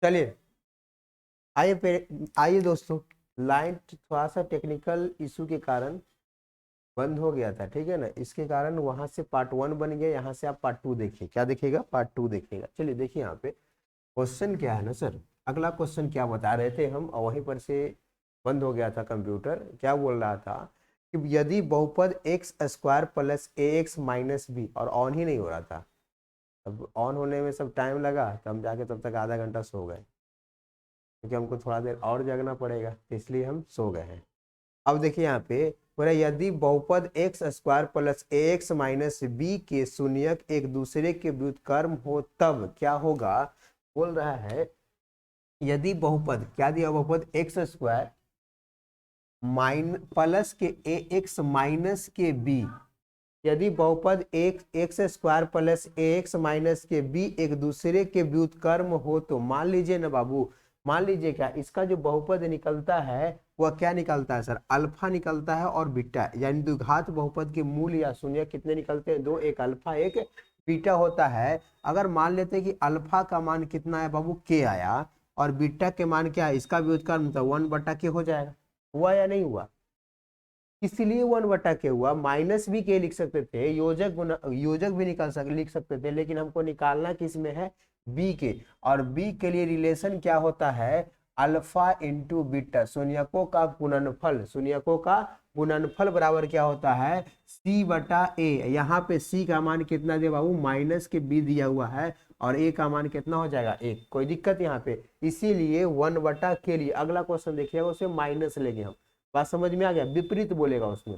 चलिए आइए दोस्तों, लाइन थोड़ा सा टेक्निकल इशू के कारण बंद हो गया था, ठीक है ना। इसके कारण वहां से पार्ट 1 बन गया, यहाँ से आप पार्ट 2 देखिए। क्या देखिएगा? पार्ट 2 देखिएगा। चलिए देखिए यहाँ पे क्वेश्चन क्या है ना सर। अगला क्वेश्चन क्या बता रहे थे हम, और वहीं पर से बंद हो गया था कंप्यूटर। क्या बोल रहा था कि यदि बहुपद एक्स स्क्वायर प्लस ए एक्स माइनस बी, और ऑन ही नहीं हो रहा था। अब ऑन होने में सब टाइम लगा, तो हम जाके तब तक आधा घंटा सो गए, क्योंकि हमको थोड़ा देर और जगना पड़ेगा, तो इसलिए हम सो गए हैं। अब देखिए यहाँ पे बोला यदि बहुपद एक्स स्क्वायर प्लस ए एक्स माइनस बी के शून्यक एक दूसरे के व्युत्क्रम हो तब क्या होगा। बोल रहा है यदि बहुपद, क्या दिया, बहुपद एक्स स्क्वायर प्लस के ए एक्स माइनस के बी, यदि बहुपद एक एक्स स्क्वायर प्लस ए एक्स माइनस के बी एक दूसरे के व्युत्क्रम हो तो मान लीजिए ना बाबू, मान लीजिए क्या इसका जो बहुपद निकलता है वह क्या निकलता है सर, अल्फा निकलता है और बीटा, यानी द्विघात बहुपद के मूल या शून्य कितने निकलते हैं, दो, एक अल्फा एक बीटा होता है। अगर मान लेते हैं कि अल्फा का मान कितना है बाबू, के आया, और बीटा के मान क्या है, इसका व्युत्क्रम तो 1/k हो जाएगा। हुआ या नहीं हुआ? इसलिए 1/k हुआ। माइनस भी के लिख सकते थे, योजक भी लिख सकते थे, लेकिन हमको निकालना किस में है, बी के। और बी के लिए रिलेशन क्या होता है, अल्फा इंटू बीटा, शून्यकों का गुणनफल, शून्यकों का गुणनफल बराबर क्या होता है, c/a। यहाँ पे c का मान कितना दे बाबू, माइनस के b दिया हुआ है, और a का मान कितना हो जाएगा, 1। कोई दिक्कत यहाँ पे? इसीलिए 1/k लिए अगला क्वेश्चन देखिएगा, उसे माइनस लेंगे हम। बात समझ में आ गया? विपरीत बोलेगा उसमें,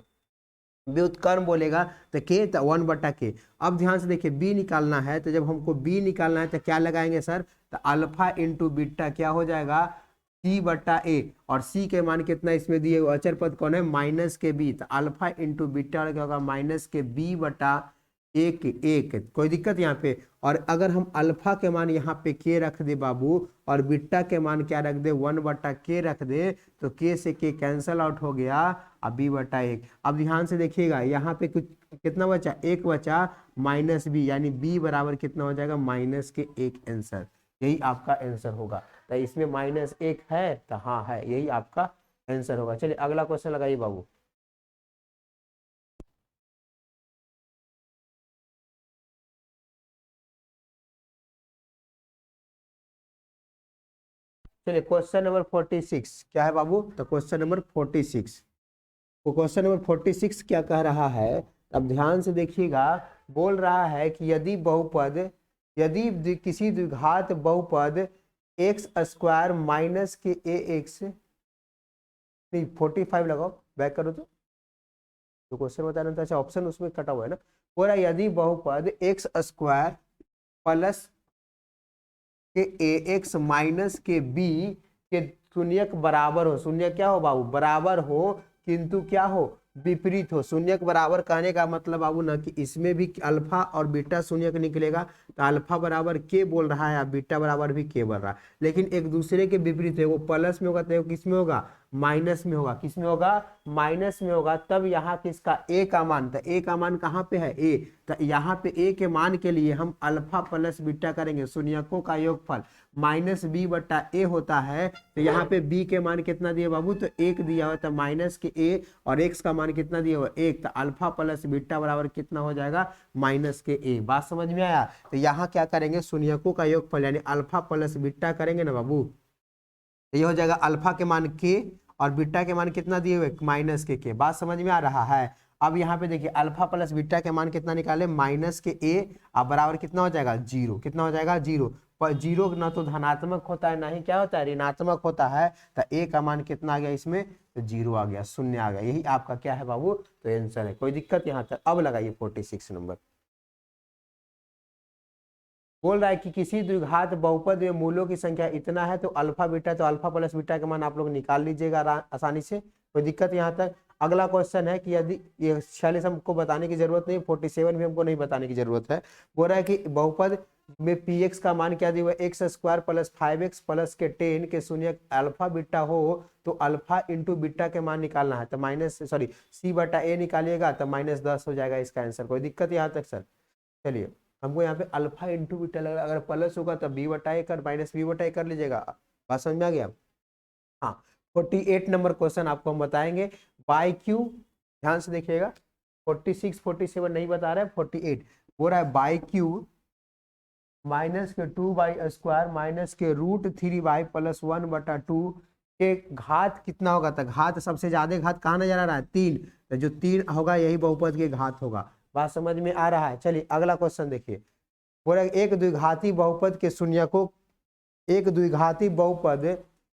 व्युत्क्रम बोलेगा तो के, तो 1/k। अब ध्यान से देखिए, बी निकालना है, तो जब हमको बी निकालना है तो क्या लगाएंगे सर, तो अल्फा इंटू बीटा क्या हो जाएगा, c/a। और c के मान कितना इसमें दिए, अचर पद कौन है, माइनस के बी, तो अल्फा इंटू बीटा क्या होगा, माइनस के b/1 1। कोई दिक्कत यहाँ पे? और अगर हम अल्फा के मान यहाँ पे के रख दे बाबू, और बीटा के मान क्या रख दे, 1/k रख दे, तो के से के कैंसल आउट हो गया, अब b/1। अब ध्यान से देखिएगा, यहाँ पे कुछ कितना बचा, 1 बचा, माइनस बी, यानी b बराबर कितना हो जाएगा, -1 आंसर। यही आपका आंसर होगा। तो इसमें -1 है, तो हाँ है, यही आपका आंसर होगा। चलिए अगला क्वेश्चन लगाइए बाबू। चलिए क्वेश्चन नंबर 46 क्या है बाबू, तो क्वेश्चन नंबर 46, तो क्वेश्चन नंबर 46 क्या कह रहा है, अब ध्यान से देखिएगा। बोल रहा है कि यदि बहुपद, यदि किसी द्विघात बहुपद एक्स स्क्वायर माइनस के ए एक्स, नहीं 45 लगाओ, बैक करो तो क्वेश्चन बता रहा था, अच्छा ऑप्शन उसमें कटा हुआ है ना। बोला यदि बहुपद एक्स स्क्वायर प्लस के ए एक्स माइनस के बी के शून्यक बराबर हो, शून्य क्या हो बाबू, बराबर हो, किंतु क्या हो, विपरीत हो। शून्यक बराबर कहने का मतलब बाबू ना कि इसमें भी अल्फा और बीटा शून्यक निकलेगा, तो अल्फा बराबर के बोल रहा है, बीटा बराबर भी के बोल रहा है, लेकिन एक दूसरे के विपरीत है, वो प्लस में होगा तो किस में होगा, माइनस में होगा। किस में होगा, माइनस में होगा। तब यहाँ किसका, ए का मान, तो ए का मान कहाँ पे है, ए, तो यहाँ पे ए के मान के लिए हम अल्फा प्लस बीटा करेंगे, शून्यकों का योगफल -b/a होता है। तो यहाँ पे b के मान कितना दिए बाबू, तो 1 दिया हुआ, तो माइनस के a, और x का मान कितना दिया हुआ, 1, तो अल्फा प्लस बीटा बराबर कितना हो जाएगा, माइनस के a। बात समझ में आया? तो यहाँ क्या करेंगे, शून्यकों का योगफल यानी अल्फा प्लस बीटा करेंगे ना बाबू, तो ये हो जाएगा अल्फा के मान के, और बीटा के मान कितना दिए हुए, माइनस के। बात समझ में आ रहा है? अब यहाँ पे देखिए अल्फा प्लस बीटा के मान कितना निकाले, माइनस के ए, अब बराबर कितना हो जाएगा, 0। कितना हो जाएगा, 0। पर 0 ना तो धनात्मक होता है, ना ही क्या होता है, ऋणात्मक होता है। तो ए का मान कितना आ गया इसमें, तो 0 आ गया, शून्य आ गया। यही आपका क्या है बाबू, तो आंसर है। कोई दिक्कत यहाँ तक? अब लगाइए 46 नंबर। बोल रहा है कि किसी द्विघात बहुपद में मूलों की संख्या इतना है, तो अल्फा बीटा, तो अल्फा प्लस बीटा का मान आप लोग निकाल लीजिएगा आसानी से। कोई दिक्कत यहाँ तक? अगला क्वेश्चन है कि यदि, ये 46 हमको बताने की जरूरत नहीं, 47 भी हमको नहीं बताने की जरूरत है। बोल रहा है कि बहुपद में पी एक्स का मान क्या दिया हुआ, x square plus 5x plus के 10 के शून्य अल्फा बीटा हो, तो अल्फा इंटू बीटा के मान निकालना है, तो c/a निकालिएगा, तो -10 हो जाएगा इसका आंसर। कोई दिक्कत यहाँ तक सर? चलिए हमको यहाँ पे अल्फा इंटू बीटा लग रहा है, अगर प्लस होगा तो बी बटा ए कर माइनस बी बटा ए कर लीजिएगा। बात समझ में आ गया। हाँ 48 नंबर क्वेश्चन आपको हम बताएंगे बाई क्यू, ध्यान से देखिएगा। 46 47 नहीं बता रहे, 48 हो रहा है बाई क्यू माइनस के 2/² माइनस के √3y प्लस 1/2 के घात कितना होगा, तो घात सबसे ज्यादा घात कहाँ नजर आ रहा है 3, तो जो 3 होगा यही बहुपद के घात होगा। बात समझ में आ रहा है। चलिए अगला क्वेश्चन देखिए। बोला एक द्विघाती बहुपद के शून्यकों, एक द्विघाती बहुपद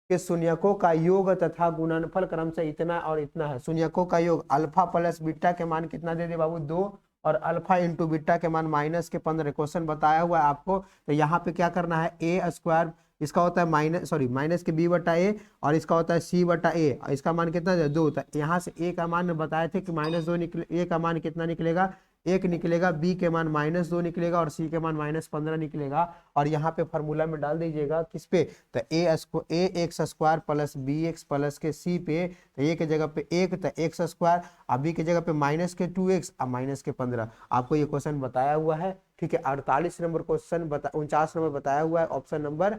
के शून्यकों का योग तथा गुणनफल क्रम से इतना और इतना है। शून्यकों का योग अल्फा प्लस बीटा के मान कितना दे दे बाबू 2 और अल्फा इंटू बीटा के मान माइनस के 15। क्वेश्चन बताया हुआ है आपको, तो यहाँ पे क्या करना है a², इसका होता है माइनस के b बटा ए और इसका होता है c बटा ए, और इसका मान कितना है 2। तो यहाँ से a का मान बताए थे कि -2 निकले, a का मान कितना निकलेगा 1 निकलेगा, b के मान -2 निकलेगा और c के मान -15 निकलेगा। और यहाँ पे फॉर्मूला में डाल दीजिएगा किस पे, तो ax² प्लस bx प्लस के c पे, तो a के जगह पे 1 तो x² और b के जगह पे माइनस के 2x और माइनस के 15। आपको ये क्वेश्चन बताया हुआ है, ठीक है। 48 नंबर क्वेश्चन 49 नंबर बताया हुआ है, ऑप्शन नंबर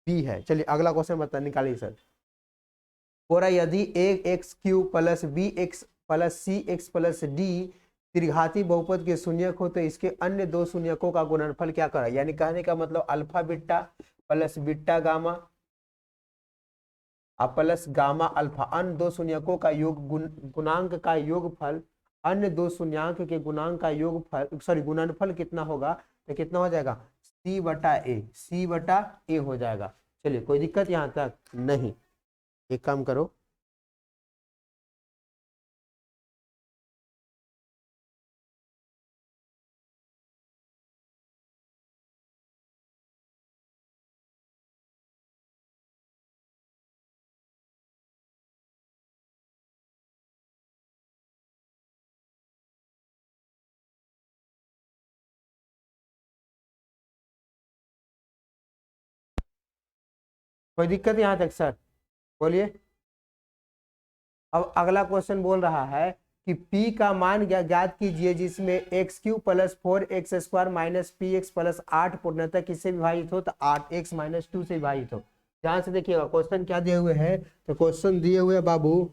बी है। चलिए अगला क्वेश्चन बता निकालिए सर। हो रहा यदि ax³ plus bx plus cx plus d त्रिघाती बहुपद के शून्यक हो तो इसके अन्य दो शून्यकों का गुणनफल क्या करा, यानी कहने का मतलब alpha beta plus beta gamma plus gamma alpha, अन्य दो शून्यकों का योग गुणांक का योगफल, अन्य दो शून्यंक के गुणांक का योगफल गुणनफल कितना होगा, तो कितना हो जाएगा c बटा ए हो जाएगा। चलिए कोई दिक्कत यहाँ तक नहीं। एक काम करो, कोई दिक्कत यहाँ तक सर, बोलिए। अब अगला क्वेश्चन बोल रहा है कि P का मान ज्ञात कीजिए जिसमें x³ plus 4x² minus px plus 8 पूर्णतः किससे विभाजित हो, तो 8x - 2 से विभाजित हो। ध्यान से देखिएगा क्वेश्चन क्या दिए हुए हैं, तो क्वेश्चन दिए हुए बाबू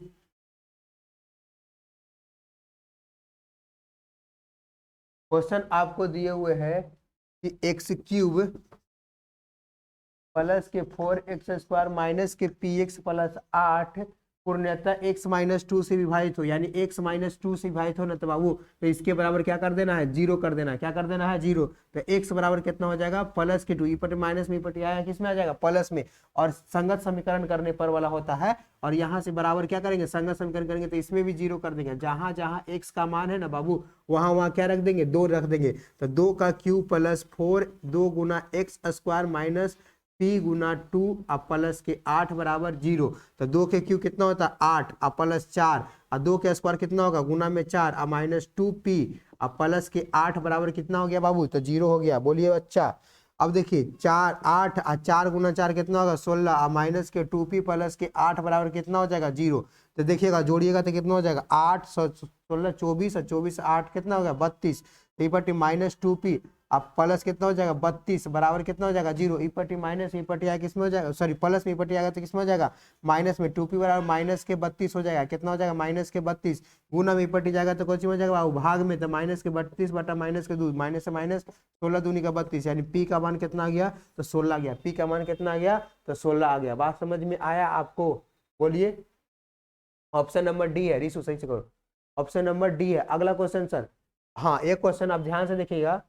क्वेश्चन आपको दिए हुए हैं कि x³ प्लस के 4x² माइनस के px प्लस 8 पूर्णतः x - 2 से विभाजित हो, यानी x - 2 से विभाजित हो ना तो बाबू, तो इसके बराबर क्या कर देना है 0 कर देना है। क्या कर देना है 0, तो x बराबर कितना हो जाएगा प्लस के 2, इपट माइनस में इपट आया किस में आ जाएगा प्लस में, और संगत समीकरण करने पर वाला होता है। और यहाँ से बराबर क्या करेंगे संगत समीकरण करेंगे तो इसमें भी 0 कर देंगे। जहां जहां x का मान है ना बाबू वहां वहां क्या रख देंगे 2 रख देंगे। तो 2 का क्यूब प्लस 4 2 गुना x² माइनस p गुना 2 और प्लस के 8 बराबर 0। तो 2 के क्यू कितना होता है 8 और प्लस 4 और 2 के स्क्वायर कितना होगा गुना में 4 और माइनस 2p और प्लस के 8 बराबर कितना हो गया बाबू, तो 0 हो गया। बोलिए बच्चा। अब देखिए 4 8 और 4 गुना 4 कितना होगा 16 और माइनस के 2p प्लस के 8 बराबर कितना हो जाएगा 0। तो देखिएगा जोड़िएगा तो कितना हो जाएगा 8 16 24 और 24 8 कितना हो गया 32, तो माइनस 2p अब प्लस कितना हो जाएगा 32 बराबर कितना हो जाएगा 0, इपटी माइनस इपटी आया किसमें हो जाएगा सॉरी प्लस में इपटी आएगा तो किसमें हो जाएगा माइनस में, 2p बराबर माइनस के 32 हो जाएगा। कितना हो जाएगा माइनस के 32, गुना में इपटी जाएगा तो कौन सी हो जाएगा भाग में, तो माइनस के 32 बटा माइनस के 2, माइनस से माइनस 16 दूनी का 32, यानी p का मान कितना आ गया तो 16 आ गया। p का मान कितना आ गया तो 16 आ गया। बात समझ में आया आपको, बोलिए। ऑप्शन नंबर डी है, रिशु सही से करो, ऑप्शन नंबर डी है। अगला क्वेश्चन सर, हाँ एक क्वेश्चन आप ध्यान से देखिएगा,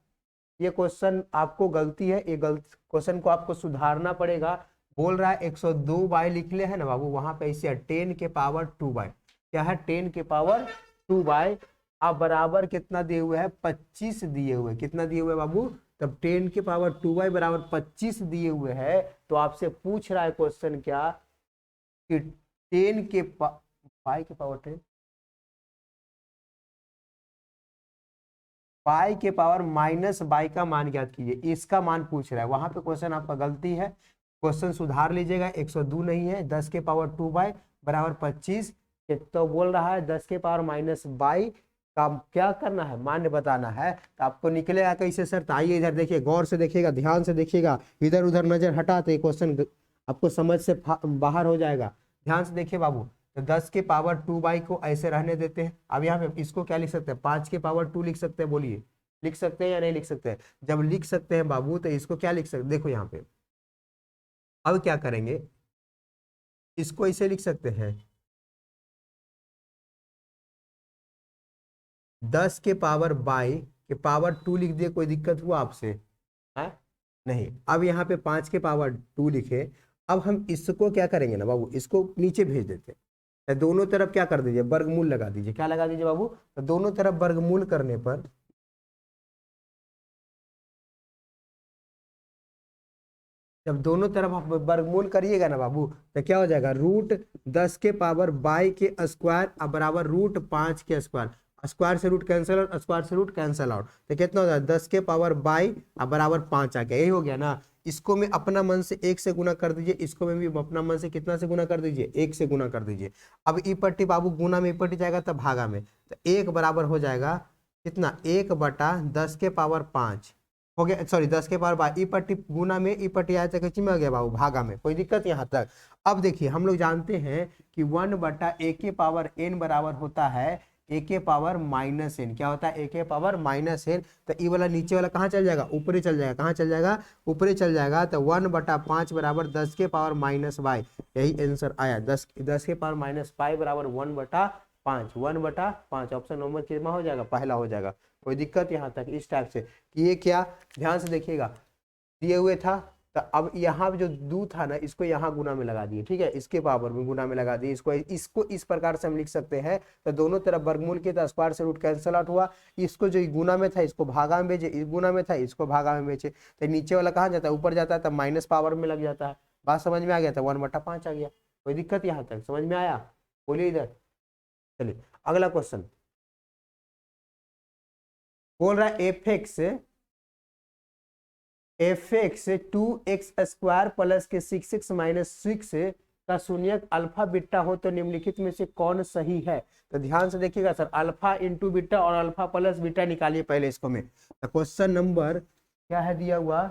ये क्वेश्चन आपको गलती है, ये गलत क्वेश्चन को आपको सुधारना पड़ेगा। बोल रहा है 102 बाय लिख ले है ना बाबू, वहां पे ऐसे 10 के पावर 2 बाय, क्या है 10 के पावर 2 बाय, आप बराबर कितना दिए हुए है 25 दिए हुए, कितना दिए हुए बाबू, तब 10 के पावर 2 बाय बराबर 25 दिए हुए है। तो आपसे पूछ रहा है क्वेश्चन क्या कि 10 के बाय के पावर 10 पाई के पावर माइनस बाई का मान ज्ञात कीजिए, इसका मान पूछ रहा है। वहां पे क्वेश्चन आपका गलती है, क्वेश्चन सुधार लीजिएगा। 102 नहीं है, 10 के पावर 2 बाई बराबर 25, तो बोल रहा है 10 के पावर माइनस बाई का क्या करना है, मान्य बताना है, तो आपको निकलेगा कैसे सर। तो आइए इधर देखिए, गौर से देखिएगा, ध्यान से देखिएगा, इधर उधर नजर हटा तो ये क्वेश्चन आपको समझ से बाहर हो जाएगा। ध्यान से देखिए बाबू, तो 10 के पावर 2 को ऐसे रहने देते हैं। अब यहाँ पे इसको क्या लिख सकते हैं, 5 के पावर 2 लिख सकते हैं, बोलिए लिख सकते हैं या नहीं लिख सकते हैं। जब लिख सकते हैं बाबू तो इसको क्या लिख सकते हैं, देखो यहाँ पे अब क्या करेंगे, इसको इसे लिख सकते हैं 10 के पावर बाई के पावर 2 लिख दिए, कोई दिक्कत हुआ आपसे है नहीं। अब यहाँ पे 5 के पावर 2 लिखे। अब हम इसको क्या करेंगे ना बाबू, इसको नीचे भेज देते हैं, दोनों तरफ क्या कर दीजिए, वर्गमूल लगा दीजिए। क्या लगा दीजिए बाबू, तो दोनों तरफ वर्गमूल करने पर जब दोनों तरफ आप वर्गमूल करिएगा ना बाबू, तो क्या हो जाएगा, रूट 10 के पावर बाई के स्क्वायर बराबर रूट 5 के स्क्वायर। स्क्वायर से रूट कैंसिल आउट, स्क्वायर से रूट कैंसिल आउट, तो कितना हो जाएगा 10 के पावर बाई बराबर 5 आ गया। यही हो गया ना। इसको में अपना मन से 1 से गुना कर दीजिए, इसको में भी अपना मन से कितना से गुना कर दीजिए, 1 से गुना कर दीजिए। अब ई पट्टी बाबू गुना में ई पट्टी जाएगा तब भागा में, तो 1 बराबर हो जाएगा कितना, 1/10 के पावर 5 हो गया, सॉरी 10 के पावर बाई, ई पट्टी गुना में ई पट्टी आया तो किसी में आ गया बाबू, भागा में, कोई दिक्कत यहाँ तक। अब देखिए हम लोग जानते हैं कि 1/a के पावर n बराबर होता है a के पावर -n। क्या होता है, a के पावर -n। तो ई वाला नीचे वाला कहाँ चल जाएगा, ऊपरी चल जाएगा। कहाँ चल जाएगा, ऊपरी चल जाएगा। तो 1/5 बराबर 10 के पावर -y, यही आंसर आया। 10 के पावर -y बराबर 1/5, 1/5 ऑप्शन नंबर कितना हो जाएगा, पहला हो जाएगा। कोई दिक्कत यहाँ तक इस टाइप से कि ये क्या, ध्यान से देखिएगा, दिए हुए था तो अब यहाँ जो 2 था ना, इसको यहाँ गुना में लगा दिए, ठीक है, इसके पावर में गुना में लगा दिए। इसको इस प्रकार से हम लिख सकते हैं। तो दोनों तरफ वर्गमूल के, तो स्क्वायर से रूट कैंसिल आउट हुआ। इसको जो गुना में था इसको भागा में भेजे, इस गुना में था इसको भागा में भेजे, तो नीचे वाला कहाँ जाता है, ऊपर जाता है, तब माइनस पावर में लग जाता है। बात समझ में आ गया था, 1/5 आ गया। कोई दिक्कत यहाँ तक समझ में आया, बोलिए इधर। चलिए अगला क्वेश्चन बोल रहा है F x 2x square plus के 6x माइनस 6 का शून्यक अल्फा बीटा हो तो निम्नलिखित में से कौन सही है। तो ध्यान से देखिएगा सर, अल्फा इंटू बीटा और अल्फा प्लस बीटा निकालिए पहले इसको में। तो क्वेश्चन नंबर क्या है दिया हुआ,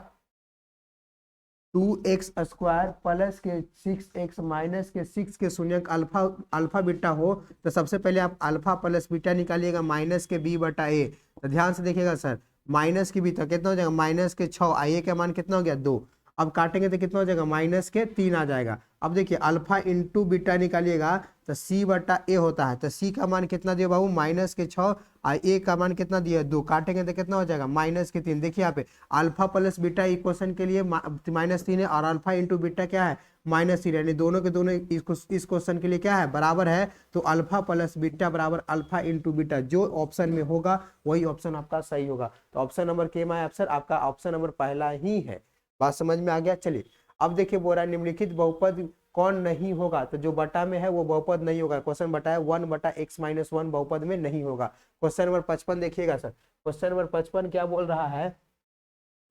2x स्क्वायर प्लस के 6x माइनस के 6 के शून्यक अल्फा बीटा हो तो सबसे पहले आप अल्फा प्लस बीटा निकालिएगा माइनस के b/a। तो ध्यान से देखिएगा सर, माइनस की बीटा कितना हो जाएगा, माइनस के 6, a का मान कितना हो गया 2। अब काटेंगे तो कितना हो जाएगा, माइनस के 3 आ जाएगा। अब देखिए अल्फा इंटू बीटा निकालिएगा तो c/a होता है। तो c का मान कितना दिया बाबू, माइनस के 6, और a का मान कितना दिया 2। काटेंगे तो कितना हो जाएगा, माइनस के 3। देखिए यहाँ पे अल्फा प्लस बीटा इक्वेशन के लिए -3 है, और अल्फा इंटू बीटा क्या है, -3, यानी दोनों के दोनों इस क्वेश्चन के लिए क्या है, बराबर है। तो अल्फा प्लस बीटा बराबर अल्फा इंटू बीटा, जो ऑप्शन में होगा वही ऑप्शन आपका सही होगा। तो ऑप्शन नंबर के में ऑप्शन आपका ऑप्शन नंबर पहला ही है। बात समझ में आ गया। चलिए अब देखिए बोल रहा है निम्नलिखित बहुपद कौन नहीं होगा। तो जो बटा में है वो बहुपद नहीं होगा। क्वेश्चन बताया 1/x-1 बहुपद में नहीं होगा। क्वेश्चन नंबर 55 देखिएगा सर, क्वेश्चन नंबर 55 क्या बोल रहा है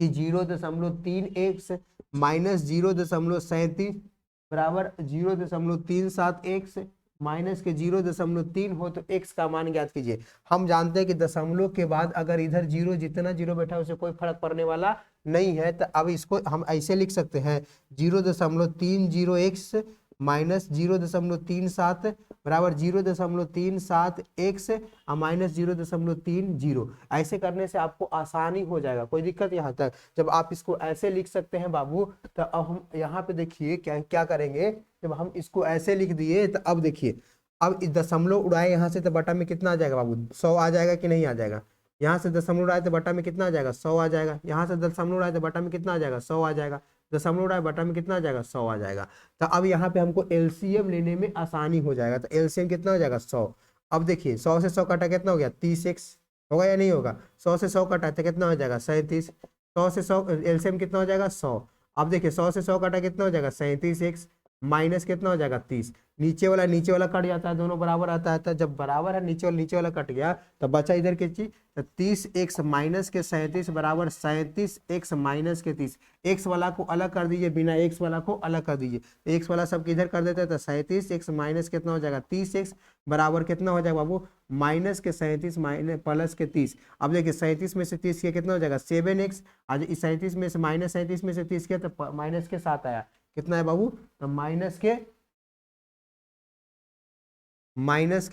कि 0.3x माइनस 0.37 बराबर 0.37x माइनस के 0.3 हो तो x का मान ज्ञात कीजिए। हम जानते हैं कि दशमलव के बाद अगर इधर जीरो, जितना जीरो बैठा है उसे कोई फर्क पड़ने वाला नहीं है। तो अब इसको हम ऐसे लिख सकते हैं 0.30x माइनस 0.37 बराबर 0.37x और माइनस 0.30। ऐसे करने से आपको आसानी हो जाएगा, कोई दिक्कत यहाँ तक। जब आप इसको ऐसे लिख सकते हैं बाबू, तो अब हम यहाँ पे देखिए क्या क्या करेंगे। जब हम इसको ऐसे लिख दिए तो अब देखिए, अब दशमलव उड़ाए यहाँ से तो बटा में कितना आ जाएगा बाबू, 100 आ जाएगा कि नहीं आ जाएगा। यहाँ से दशमलव उड़ाए तो बटा में कितना आ जाएगा, 100 आ जाएगा। यहाँ से दशमलव उड़ाए तो बटा में कितना आ जाएगा, 100 आ जाएगा। दशमलव उड़ाए बटा में कितना आ जाएगा, 100 आ जाएगा। तो अब यहाँ पे हमको एलसीएम लेने में आसानी हो जाएगा। तो एलसीएम कितना हो जाएगा, 100। अब देखिए 100 से 100 कटा कितना हो गया, 30x होगा या नहीं होगा। 100 से 100 कटा तो कितना हो जाएगा, 37। 100 से 100 एलसीएम कितना हो जाएगा, 100। अब देखिए 100 से 100 कटा कितना हो जाएगा, 37x माइनस कितना हो जाएगा 30। नीचे वाला कट जाता है, दोनों बराबर आता है, तो जब बराबर है नीचे वाला कट गया तो बचा इधर के चीज, तो 30x माइनस के 37 बराबर 37x माइनस के 30। x वाला को अलग कर दीजिए, बिना x वाला को अलग कर दीजिए, तो x वाला सब इधर कर देते हैं, तो 37x माइनस कितना हो जाएगा 30x बराबर कितना हो जाएगा बाबू माइनस के 37 माइनस प्लस के 30। अब देखिए 37 में से 30 किया कितना हो जाएगा 7x, आज इस 37 में से माइनस 37 में से 30 किया तो माइनस के 7 आया, कितना है बाबू, तो माइनस के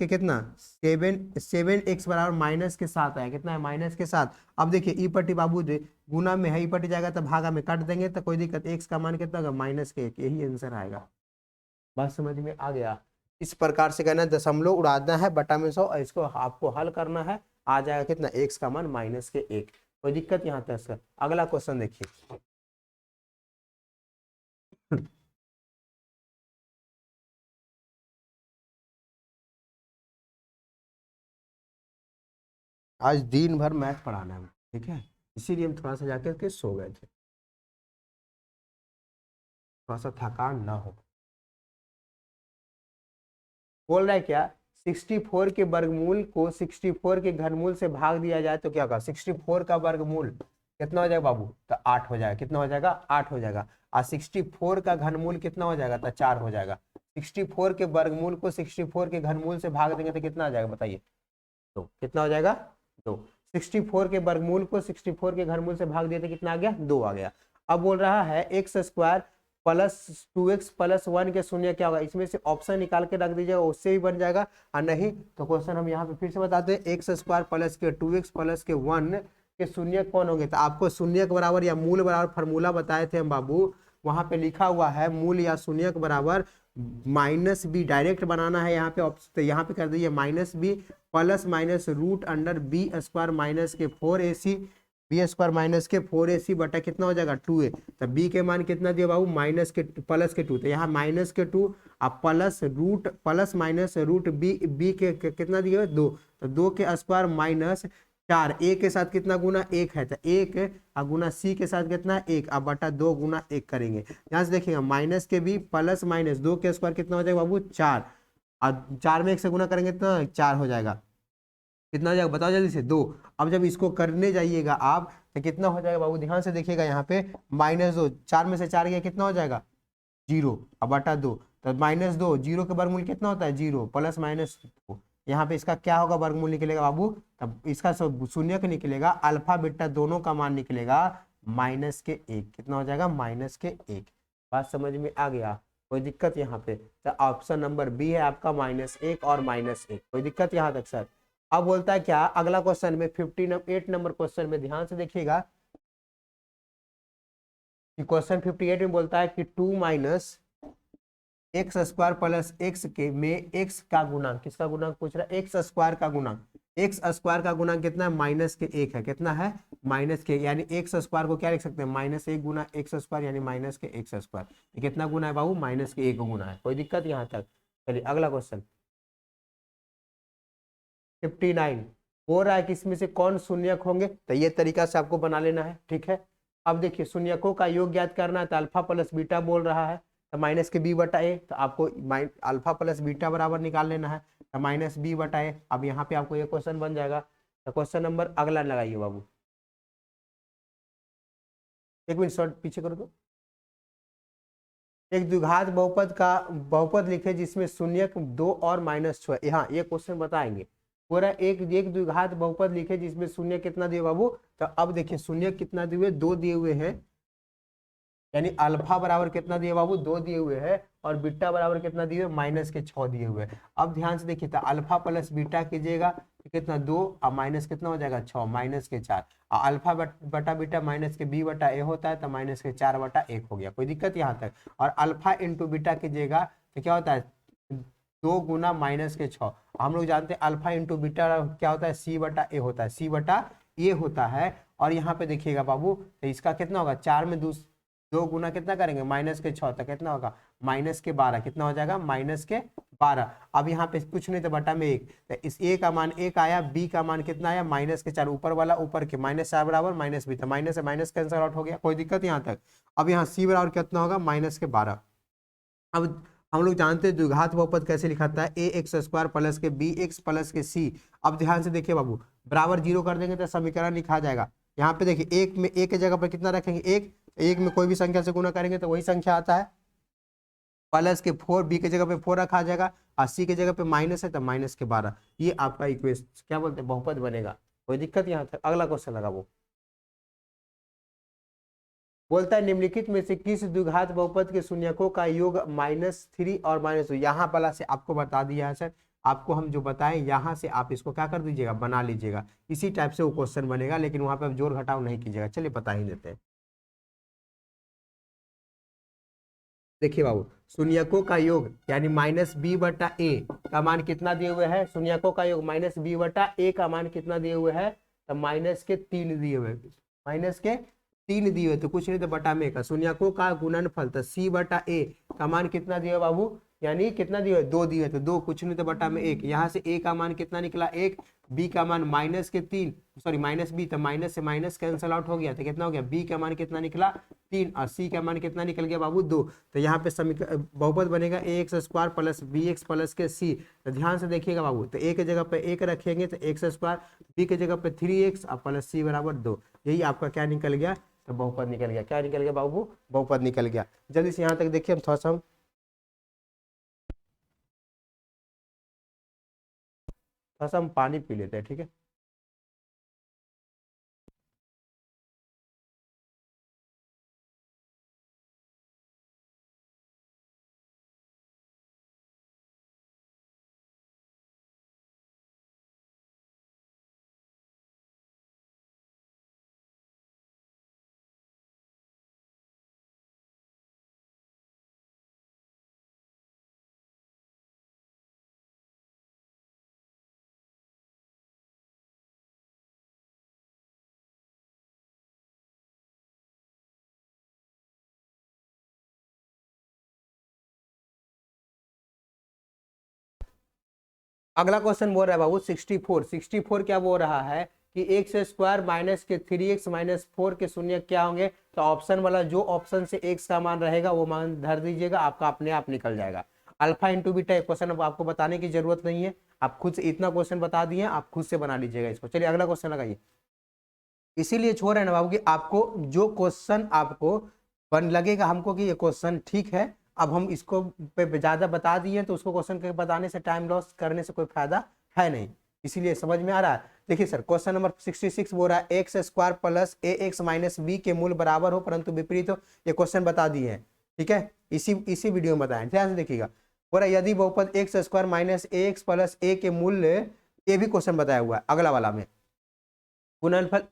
कितना 7x बराबर माइनस के 7 आया, कितना है माइनस के 7। अब देखिए ई पट्टी बाबू दे गुना में है, ई पट्टी जाएगा तो भागा में काट देंगे, तो कोई दिक्कत, x का मान कितना होगा माइनस के 1, यही आंसर आएगा। बात समझ में आ गया। इस प्रकार से कहना दशमलव उड़ाना है बटा में 100, इसको आपको हल करना है, आ जाएगा कितना x का मान माइनस के 1। कोई दिक्कत यहाँ तक सर। अगला क्वेश्चन देखिए, आज दिन भर मैथ पढ़ाना है, ठीक है, इसीलिए हम थोड़ा सा जाकर के सो गए थे, थोड़ा सा थकान ना हो। बोल रहा है क्या 64 के वर्गमूल को 64 के घनमूल से भाग दिया जाए तो क्या होगा, 64 का वर्गमूल कितना हो जाएगा बाबू, तो 8 हो जाएगा, कितना हो जाएगा 8 हो जाएगा। और 64 का घनमूल कितना हो जाएगा, तो 4 हो जाएगा। 64 के वर्गमूल को 64 के घनमूल से भाग देंगे तो कितना आ जाएगा बताइए, तो कितना हो जाएगा 2। 64 के वर्गमूल को 64 के घनमूल से भाग दिया तो कितना आ गया 2 आ गया। अब बोल रहा है x square plus 2x plus 1 के शून्य क्या होगा, इसमें से ऑप्शन निकाल के रख दीजिएगा, उससे भी बन जाएगा, और नहीं तो क्वेश्चन हम यहाँ पे फिर से बताते हैं, एक्स स्क्वायर प्लस के 2x प्लस के 1 के शून्य कौन होंगे, तो आपको शून्य के बराबर या मूल बराबर फार्मूला बताए थे हम बाबू, वहां पे लिखा हुआ है मूल या शून्य के बराबर माइनस बी, डायरेक्ट बनाना है यहाँ पे, तो यहाँ पे कर दीजिए minus b plus minus root under b square minus के 4ac, बी स्क्वायर माइनस के 4ac बटा कितना हो जाएगा 2a। तो b के मान कितना दिया बाबू माइनस के प्लस के 2, तो यहाँ माइनस के 2 अब प्लस माइनस रूट बी के कितना दिया 2, तो 2 के स्क्वायर माइनस 4, a के साथ कितना गुना 1 है, तो 1 और गुना c के साथ कितना 1, अब बटा 2 गुना 1 करेंगे। यहाँ से देखिएगा माइनस के b प्लस माइनस 2 के स्क्वायर कितना हो जाएगा बाबू 4, और 4 में 1 से गुना करेंगे तो 4 हो जाएगा, कितना हो जाएगा बताओ जल्दी से 2। अब जब इसको करने जाइएगा आप तो कितना हो जाएगा बाबू, ध्यान से देखिएगा यहाँ पे -2, 4 में से 4 गया कितना हो जाएगा 0, अब बटा 2, तो -2, 0 के वर्गमूल कितना होता है 0, प्लस माइनस 2, यहाँ पे इसका क्या होगा वर्गमूल निकलेगा बाबू, तब इसका शून्य का निकलेगा, अल्फा बीटा दोनों का मान निकलेगा -1, कितना हो जाएगा -1। बात समझ में आ गया, कोई दिक्कत यहाँ पे, तो ऑप्शन नंबर बी है आपका -1 और -1, कोई दिक्कत यहाँ तक सर। अब बोलता है क्या अगला क्वेश्चन में 58 नंबर क्वेश्चन में ध्यान से देखिएगा, क्वेश्चन 58 में बोलता है कि 2 minus x square plus x के में एक्स का गुणांक, किसका गुणांक पूछ रहा है, एक्स स्क्वायर का गुणांक, एक्स स्क्वायर का गुणांक कितना है -1 है, कितना है -के, यानी एक्स स्क्वायर को क्या लिख सकते हैं -1 गुना एक्स स्क्वायर, यानी -x स्क्वायर, कितना गुना है बाबू -1 गुना है, कोई दिक्कत यहाँ तक। चलिए अगला क्वेश्चन 59 बोल रहा है कि इसमें से कौन शून्यक होंगे, तो ये तरीका से आपको बना लेना है, ठीक है। अब देखिए शून्यकों का योग ज्ञात करना है, तो अल्फा प्लस बीटा बोल रहा है, तो माइनस के b बटा a, तो आपको अल्फा प्लस बीटा बराबर निकाल लेना है, तो -b बटा a। अब यहाँ पे आपको ये क्वेश्चन बन जाएगा, तो क्वेश्चन नंबर अगला लगाइए बाबू, एक मिनट शॉर्ट पीछे करो तो। एक द्विघात बहुपद लिखे जिसमें शून्यक 2 और -6, यहाँ ये क्वेश्चन बताएंगे। पूरा एक द्विघात बहुपद लिखे जिसमें शून्य कितना दिए बाबू, तो अब देखिए शून्य कितना दिए हुए 2 दिए हुए हैं, यानी अल्फा बराबर कितना दिए बाबू 2 दिए हुए हैं, और बीटा बराबर कितना दिए हुए -6 दिए हुए हैं। अब ध्यान से देखिए, तो अल्फा प्लस बीटा कीजिएगा तो कितना 2 और माइनस कितना हो जाएगा 6, -4, और अल्फा बटा बीटा माइनस के b बटा a होता है, तो -4 बटा 1 हो गया, कोई दिक्कत यहाँ तक। और अल्फा इंटू बीटा कीजिएगा तो क्या होता है 2 गुना -6, हम लोग जानते हैं अल्फा इंटू बीटा क्या होता है c बटा a होता है, c बटा a होता है। और यहाँ पे देखिएगा बाबू, तो इसका कितना होगा 4 में 2 गुना कितना करेंगे -6, तो कितना होगा -12, कितना हो जाएगा -12। अब यहाँ पे कुछ नहीं तो बटा में 1, तो इस a का मान 1 आया, b का मान कितना आया -4, ऊपर वाला ऊपर के -4 बराबर -b, तो माइनस से माइनस कैंसिल आउट हो गया, कोई दिक्कत यहाँ तक। अब यहाँ c बराबर कितना होगा -12। अब हम लोग जानते हैं द्विघात बहुपद कैसे लिखाता है, ए एक्स स्क्वायर प्लस के बी एक्स प्लस के सी। अब ध्यान से देखिए बाबू, बराबर 0 कर देंगे तो समीकरण लिखा जाएगा। यहाँ पे देखिए एक में एक की जगह पर कितना रखेंगे, एक में कोई भी संख्या से गुना करेंगे तो वही संख्या आता है, प्लस के 4, बी की जगह पे 4 रखा जाएगा और सी की जगह पे माइनस है तो माइनस के 12। ये आपका इक्वेशन क्या बोलते हैं, बहुपद बनेगा। कोई दिक्कत यहाँ तक? अगला क्वेश्चन लगा वो बोलता है निम्नलिखित में से किस द्विघात बहुपद के शून्यकों का योग -3 और -2। यहाँ वाला से आपको बता दिया है सर, आपको हम जो बताएं यहाँ से आप इसको क्या कर दीजिएगा, बना लीजिएगा। इसी टाइप से वो क्वेश्चन बनेगा, लेकिन वहां पे आप जोड़ घटाव नहीं कीजिएगा। चलिए बता ही देते हैं। देखिए बाबू, शून्यकों का योग यानी -b/a का मान कितना दिए हुए है, शून्यकों का योग -b/a का मान कितना दिए हुए है, तो -3 दिए हुए, -3 दिए हुए, तो कुछ नहीं तो बटा में का शून्यकों का गुणनफल, तो c/a का मान कितना दिया बाबू, यानी कितना दिए हुए, 2 दिए, तो 2 कुछ नहीं तो बटा में 1। यहाँ से a का मान कितना निकला 1, b का मान -3, सॉरी -b, तो माइनस से माइनस कैंसल आउट हो गया, तो कितना हो गया, b का मान कितना निकला 3 और c का मान कितना निकल गया बाबू 2। तो यहाँ पे समीकरण बहुपद बनेगा ax square plus bx plus के c। तो ध्यान से देखिएगा बाबू, तो a के जगह पे 1 रखेंगे तो x स्क्वायर, b के जगह पे 3x और प्लस c बराबर 2। यही आपका क्या निकल गया, तो बहुपद निकल गया। क्या निकल गया बाबू, बहुपद निकल गया। जल्दी से यहाँ तक देखिए, हम थोड़ा सा हम पानी पी लेते हैं, ठीक है। अगला क्वेश्चन बोल रहा है बाबू 64 क्या बोल रहा है कि एक्स स्क्वायर माइनस के 3x माइनस 4 के शून्य क्या होंगे। तो ऑप्शन वाला जो ऑप्शन से x का मान रहेगा वो मान धर दीजिएगा, आपका अपने आप निकल जाएगा। अल्फा इंटू बीटा क्वेश्चन अब आपको बताने की जरूरत नहीं है, आप खुद से इतना क्वेश्चन बता दिए, आप खुद से बना लीजिएगा इसको। चलिए अगला क्वेश्चन लगाइए। इसीलिए छोड़ रहे हैं ना बाबू कि आपको जो क्वेश्चन आपको बन लगेगा हमको कि ये क्वेश्चन ठीक है, अब हम इसको पे ज्यादा बता दिए तो उसको क्वेश्चन के बताने से टाइम लॉस करने से कोई फायदा है नहीं। इसीलिए समझ में आ रहा है। देखिए सर, क्वेश्चन नंबर 66 बोल रहा है एक्स स्क्वायर प्लस ए एक्स माइनस बी के मूल बराबर हो परंतु विपरीत हो। ये क्वेश्चन बता दिए हैं, ठीक है, इसी वीडियो में बताएं, ध्यान से देखिएगा। बोल रहा है यदि बहुपद एक्स स्क्वायर माइनस ए एक्स प्लस ए के मूल्य, ये भी क्वेश्चन बताया हुआ है अगला वाला में गुणनफल।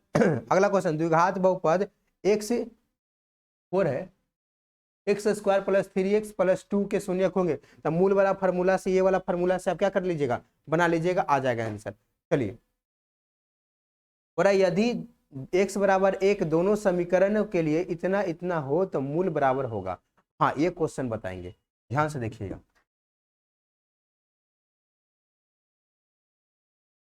अगला क्वेश्चन द्विघात बहुपद एक्स हो रहा है x square plus 3x plus 2 के शून्यक होंगे, तो मूल वाला फार्मूला से ये वाला फार्मूला से आप क्या कर लीजिएगा, बना लीजिएगा, आ जाएगा आंसर। चलिए, और यदि x बराबर 1 दोनों समीकरणों के लिए इतना इतना हो तो मूल बराबर होगा। हाँ, ये क्वेश्चन बताएंगे, ध्यान से देखिएगा।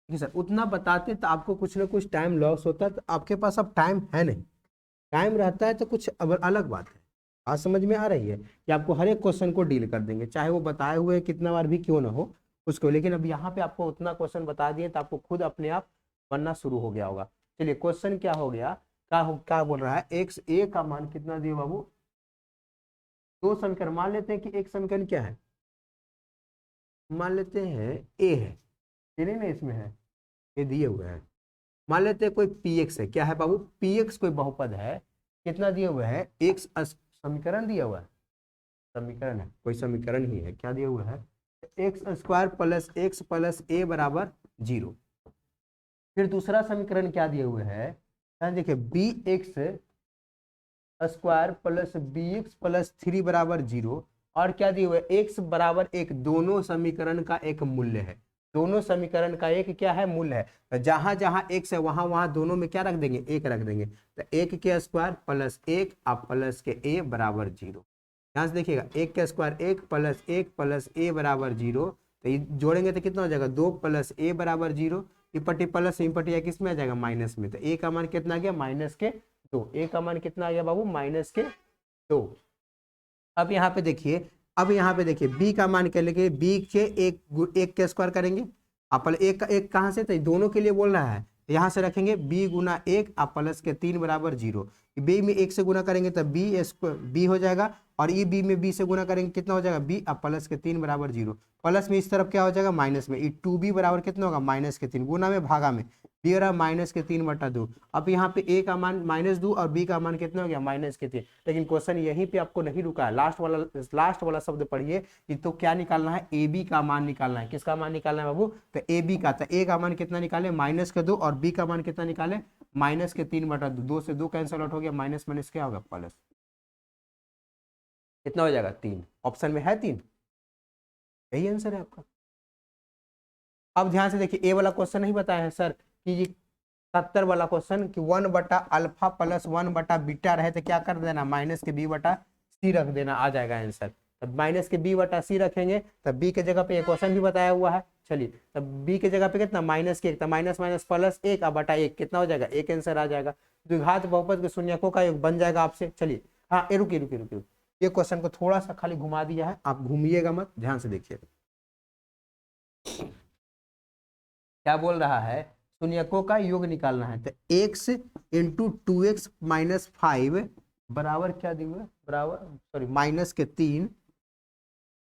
सर उतना बताते तो आपको कुछ ना कुछ टाइम लॉस होता, तो आपके पास अब टाइम है नहीं, टाइम रहता है तो कुछ अलग बात है। आज समझ में आ रही है कि आपको हर एक क्वेश्चन को डील कर देंगे, चाहे वो बताए हुए कितना बार भी क्यों ना हो उसको। लेकिन अब यहाँ पे आपको उतना क्वेश्चन बता दिए तो आपको खुद अपने आप बनना शुरू हो गया होगा। चलिए क्वेश्चन क्या हो गया, क्या बोल रहा है, एक्स ए का मान कितना दिए बाबू, दो समीकरण मान लेते हैं कि एक समीकरण क्या है, मान लेते हैं ए है, नहीं ना इसमें है, ये दिए हुए हैं। मान लेते हैं कोई पी एक्स है, क्या है बाबू, पी एक्स कोई बहुपद है, कितना दिए हुए है, एक समीकरण दिया हुआ है, समीकरण है, कोई समीकरण ही है, क्या दिया हुआ है, एक्स स्क्वायर प्लस ए बराबर 0। फिर दूसरा समीकरण क्या दिए हुए है, देखिए b x square plus b x plus 3 बराबर 0, और क्या दिए हुए एक्स बराबर 1, दोनों समीकरण का एक मूल्य है, दोनों समीकरण का एक क्या है, मूल्य है। तो जहां जहां एक्स है वहां वहां दोनों में क्या रख देंगे, एक रख देंगे। तो 1 के स्क्वायर प्लस 1 और प्लस के ए बराबर 0। ध्यान से देखिएगा, 1 के स्क्वायर 1 प्लस ए बराबर 0, तो ये जोड़ेंगे तो कितना हो जाएगा, 2 प्लस ए बराबर 0। इपट्टी प्लस इपट्टी किस में आ जाएगा, माइनस में। तो ए का मान कितना आ गया, -2। ए का मान कितना आ गया बाबू, -2। अब यहाँ पे देखिए, अब यहाँ पे देखिए b का मान क्या लेंगे, b के एक के स्क्वायर करेंगे, आप एक का एक कहाँ से, तो दोनों के लिए बोल रहा है, यहाँ से रखेंगे b गुना 1 आप प्लस के 3 बराबर 0। b में 1 से गुना करेंगे तो b हो जाएगा, और ई b में b से गुना करेंगे कितना हो जाएगा, b आप प्लस के 3 बराबर 0। प्लस में इस तरफ क्या हो जाएगा, माइनस में, 2b बराबर कितना होगा, माइनस के 3, गुना में भागा में, b रहा माइनस के 3/2। अब यहाँ पे a का मान -2 और b का मान कितना हो गया, माइनस के 3। लेकिन क्वेश्चन यहीं पे आपको नहीं रुका है, लास्ट वाला शब्द पढ़िए कि तो क्या निकालना है, ए बी का मान निकालना है। किसका मान निकालना है बाबू, तो ए बी का। तो ए का मान कितना निकाले, -2, और बी का मान कितना निकाले, माइनस के 3/2। 2 से 2 कैंसिल आउट हो गया, माइनस माइनस क्या होगा, प्लस। कितना हो जाएगा, 3। ऑप्शन में है 3, यही आंसर है आपका। अब ध्यान से देखिए, ए वाला क्वेश्चन नहीं बताया है सर कि 70 वाला क्वेश्चन कि 1/α प्लस 1/बीटा रहे तो क्या कर देना, माइनस के b/c रख देना, आ जाएगा आंसर। तब माइनस के b/c रखेंगे तब b के जगह पे एक क्वेश्चन भी बताया हुआ है। चलिए, तब b के जगह पे कितना, -1, तो माइनस माइनस प्लस 1/1 कितना हो जाएगा, एक आंसर आ जाएगा। द्विघात बहुपद के शून्यकों का योग बन जाएगा आपसे। चलिए, हाँ रुकिए, ये क्वेश्चन को थोड़ा सा खाली घुमा दिया है, आप घूमिएगा मत, ध्यान से देखिए क्या बोल रहा है, शून्यकों का योग निकालना है। तो x इंटू 2x माइनस 5 बराबर क्या दिया, बराबर -3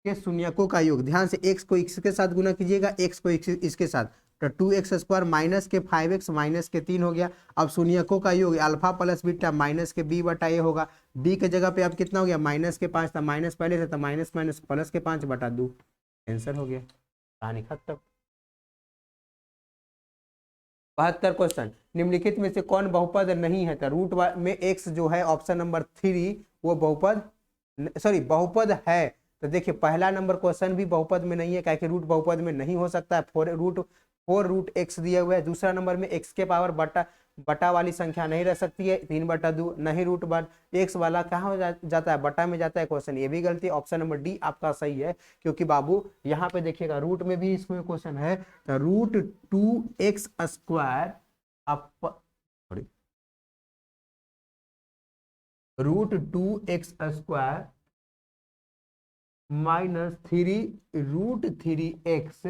के शून्यकों का योग। ध्यान से x को x के साथ गुना कीजिएगा, x को इसके साथ, तो 2x² माइनस के 5x माइनस के 3 हो गया। अब शून्यकों का योग अल्फा प्लस बीटा माइनस के b/a होगा। b के जगह पे अब कितना हो गया, -5 था, माइनस पहले से था, माइनस माइनस प्लस के 5/2, आंसर हो गया, कहानी खत्म। 72 क्वेश्चन, निम्नलिखित में से कौन बहुपद नहीं है, तो रूट में x जो है ऑप्शन नंबर 3 वो बहुपद है। तो देखिए पहला नंबर क्वेश्चन भी बहुपद में नहीं है, क्या कि रूट बहुपद में नहीं हो सकता है, 4√x दिया हुआ है। दूसरा नंबर में x के पावर बटा वाली संख्या नहीं रह सकती है, 3/2 नहीं, x वाला कहाँ हो जाता है, बटा में जाता है। क्वेश्चन ये भी गलती, ऑप्शन नंबर डी आपका सही है, क्योंकि बाबू यहाँ पे देखिएगा रूट में भी इसमें क्वेश्चन है, तो √2x² आप √2x² -3√3x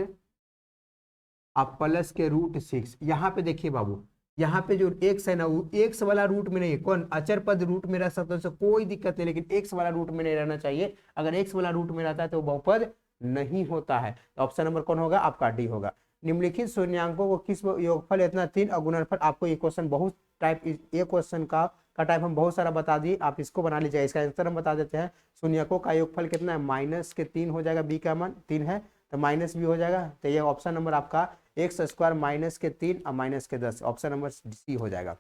आप प्लस के √6। यहाँ पे देखिए बाबू, यहाँ पे जो x है ना, वो x वाला रूट में नहीं है, कौन अचर पद रूट में रह सकता है, तो कोई दिक्कत नहीं, लेकिन x वाला रूट में नहीं रहना चाहिए। अगर x वाला रूट में रहता है तो बहुपद नहीं होता है। तो ऑप्शन नंबर कौन होगा, आपका डी होगा। निम्नलिखित शून्यांकों को किस योगफल इतना 3 और गुणनफल, आपको ये क्वेश्चन बहुत टाइप, ये क्वेश्चन का टाइप हम बहुत सारा बता दिए, आप इसको बना लीजिए। इसका आंसर हम बता देते हैं, शून्यकों का योगफल कितना है, -3 हो जाएगा, बी का मान 3 है तो माइनस भी हो जाएगा। तो ये ऑप्शन नंबर आपका x² -3 और -10, ऑप्शन नंबर सी हो जाएगा।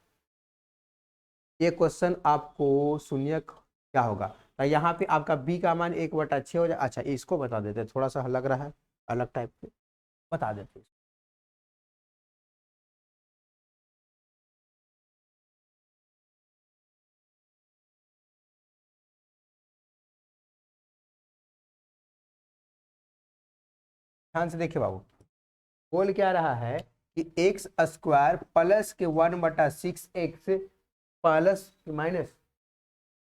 ये क्वेश्चन आपको शून्य क्या होगा, तो यहाँ पे आपका b का मान 1/6 हो जाए। अच्छा, इसको बता देते हैं, थोड़ा सा लग रहा है अलग टाइप के, बता देते हैं। ध्यान से देखिए बाबू, बोल क्या रहा है कि x² प्लस के 1/6x प्लस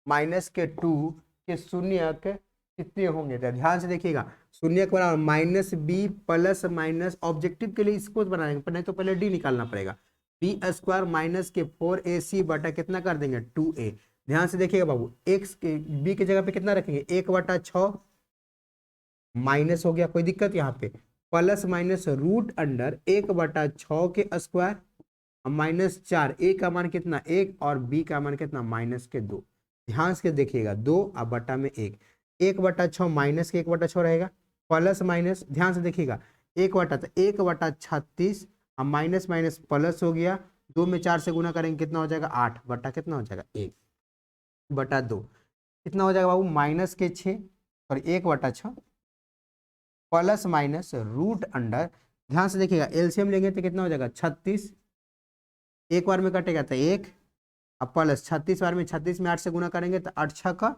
माइनस के 2 के शून्यक कितने होंगे। तो ध्यान से देखिएगा, शून्यक बराबर -b प्लस माइनस, ऑब्जेक्टिव के लिए इसको बनाएंगे, नहीं तो पहले d निकालना पड़ेगा, b² माइनस के 4ac बटा कितना कर देंगे 2a। ध्यान से देखिएगा बाबू, x के b के जगह पे कितना रखेंगे, 1/6 माइनस हो गया, कोई दिक्कत यहाँ पे, प्लस माइनस √1/6 के स्क्वायर -4, a का मान कितना 1 और b का मान कितना -2। ध्यान से देखिएगा 2 और बटा में 1/6 माइनस के 1/6 रहेगा, प्लस माइनस, ध्यान से देखिएगा 1/36 और माइनस माइनस प्लस हो गया, 2 में 4 से गुना करेंगे कितना हो जाएगा 8 बटा कितना हो जाएगा 1/2, कितना हो जाएगा बाबू -6 और 1/6 प्लस माइनस √, ध्यान से देखिएगा एलसीएम लेंगे तो कितना हो जाएगा 36, एक बार में कटेगा तो 1 अब प्लस 36 बार में 36 में 8 से गुना करेंगे तो 8 6 का